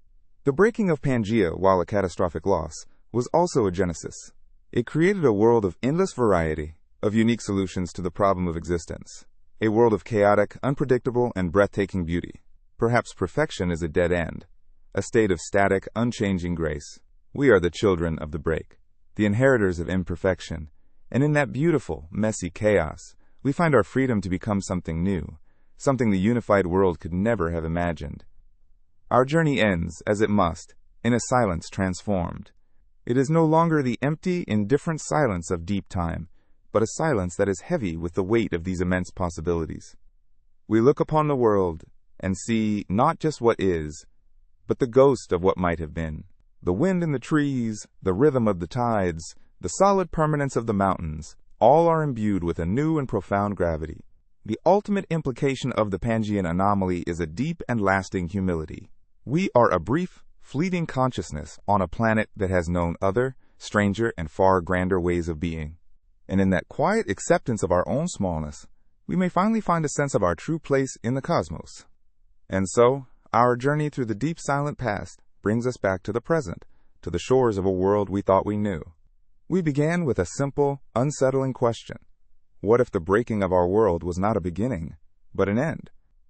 The breaking of Pangea, while a catastrophic loss, was also a genesis. It created a world of endless variety, of unique solutions to the problem of existence. A world of chaotic, unpredictable, and breathtaking beauty. Perhaps perfection is a dead end, a state of static, unchanging grace. We are the children of the break, the inheritors of imperfection, and in that beautiful, messy chaos, we find our freedom to become something new, something the unified world could never have imagined. Our journey ends, as it must, in a silence transformed. It is no longer the empty, indifferent silence of deep time, but a silence that is heavy with the weight of these immense possibilities. We look upon the world and see not just what is, but the ghost of what might have been. The wind in the trees, the rhythm of the tides, the solid permanence of the mountains, all are imbued with a new and profound gravity. The ultimate implication of the Pangean anomaly is a deep and lasting humility. We are a brief, fleeting consciousness on a planet that has known other, stranger, and far grander ways of being. And in that quiet acceptance of our own smallness, we may finally find a sense of our true place in the cosmos. And so, our journey through the deep silent past brings us back to the present, to the shores of a world we thought we knew. We began with a simple, unsettling question. What if the breaking of our world was not a beginning, but an end?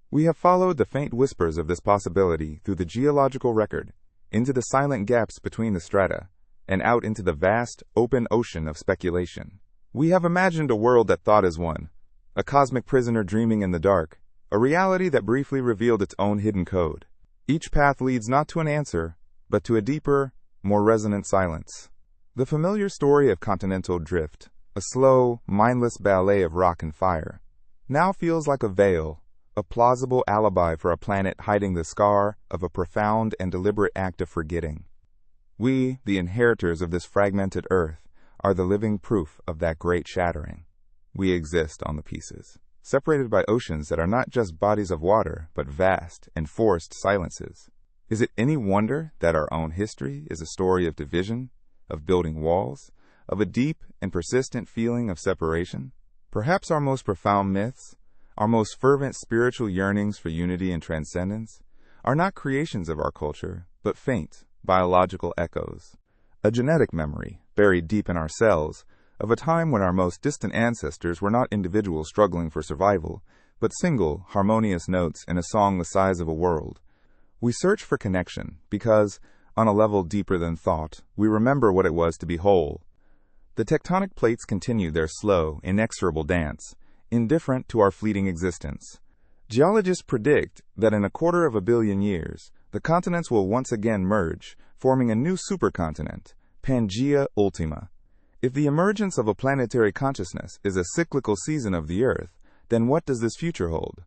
We have followed the faint whispers of this possibility through the geological record, into the silent gaps between the strata, and out into the vast, open ocean of speculation. We have imagined a world that thought as one, a cosmic prisoner dreaming in the dark, a reality that briefly revealed its own hidden code. Each path leads not to an answer, but to a deeper, more resonant silence. The familiar story of continental drift, a slow, mindless ballet of rock and fire, now feels like a veil, a plausible alibi for a planet hiding the scar of a profound and deliberate act of forgetting. We, the inheritors of this fragmented earth, are the living proof of that great shattering. We exist on the pieces, separated by oceans that are not just bodies of water, but vast, enforced silences. Is it any wonder that our own history is a story of division, of building walls, of a deep and persistent feeling of separation? Perhaps our most profound myths, our most fervent spiritual yearnings for unity and transcendence, are not creations of our culture, but faint, biological echoes. A genetic memory, buried deep in our cells, of a time when our most distant ancestors were not individuals struggling for survival, but single, harmonious notes in a song the size of a world. We search for connection because, on a level deeper than thought, we remember what it was to be whole. The tectonic plates continue their slow, inexorable dance, indifferent to our fleeting existence. Geologists predict that in 250 million years, the continents will once again merge, forming a new supercontinent, Pangea Ultima. If the emergence of a planetary consciousness is a cyclical season of the Earth, then what does this future hold?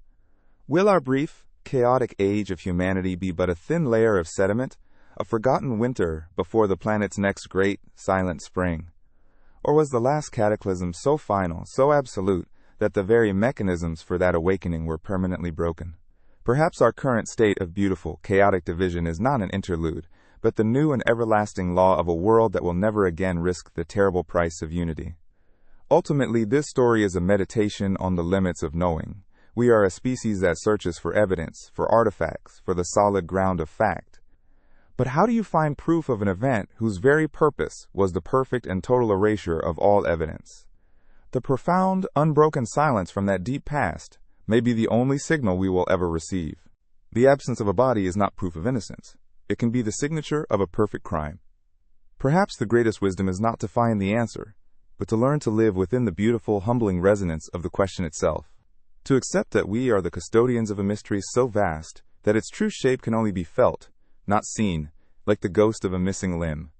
Will our brief, chaotic age of humanity be but a thin layer of sediment, a forgotten winter before the planet's next great, silent spring? Or was the last cataclysm so final, so absolute, that the very mechanisms for that awakening were permanently broken? Perhaps our current state of beautiful, chaotic division is not an interlude, but the new and everlasting law of a world that will never again risk the terrible price of unity. Ultimately, this story is a meditation on the limits of knowing. We are a species that searches for evidence, for artifacts, for the solid ground of fact. But how do you find proof of an event whose very purpose was the perfect and total erasure of all evidence? The profound, unbroken silence from that deep past may be the only signal we will ever receive. The absence of a body is not proof of innocence. It can be the signature of a perfect crime. Perhaps the greatest wisdom is not to find the answer, but to learn to live within the beautiful, humbling resonance of the question itself. To accept that we are the custodians of a mystery so vast that its true shape can only be felt, not seen, like the ghost of a missing limb.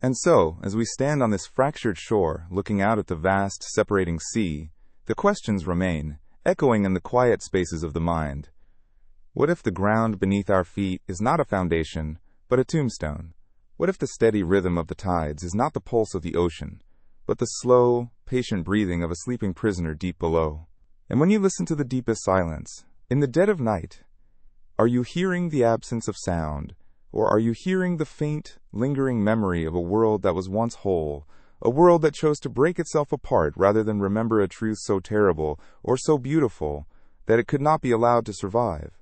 And so, as we stand on this fractured shore, looking out at the vast, separating sea, the questions remain, echoing in the quiet spaces of the mind. What if the ground beneath our feet is not a foundation, but a tombstone? What if the steady rhythm of the tides is not the pulse of the ocean, but the slow, patient breathing of a sleeping prisoner deep below? And when you listen to the deepest silence, in the dead of night, are you hearing the absence of sound, or are you hearing the faint, lingering memory of a world that was once whole, a world that chose to break itself apart rather than remember a truth so terrible or so beautiful that it could not be allowed to survive?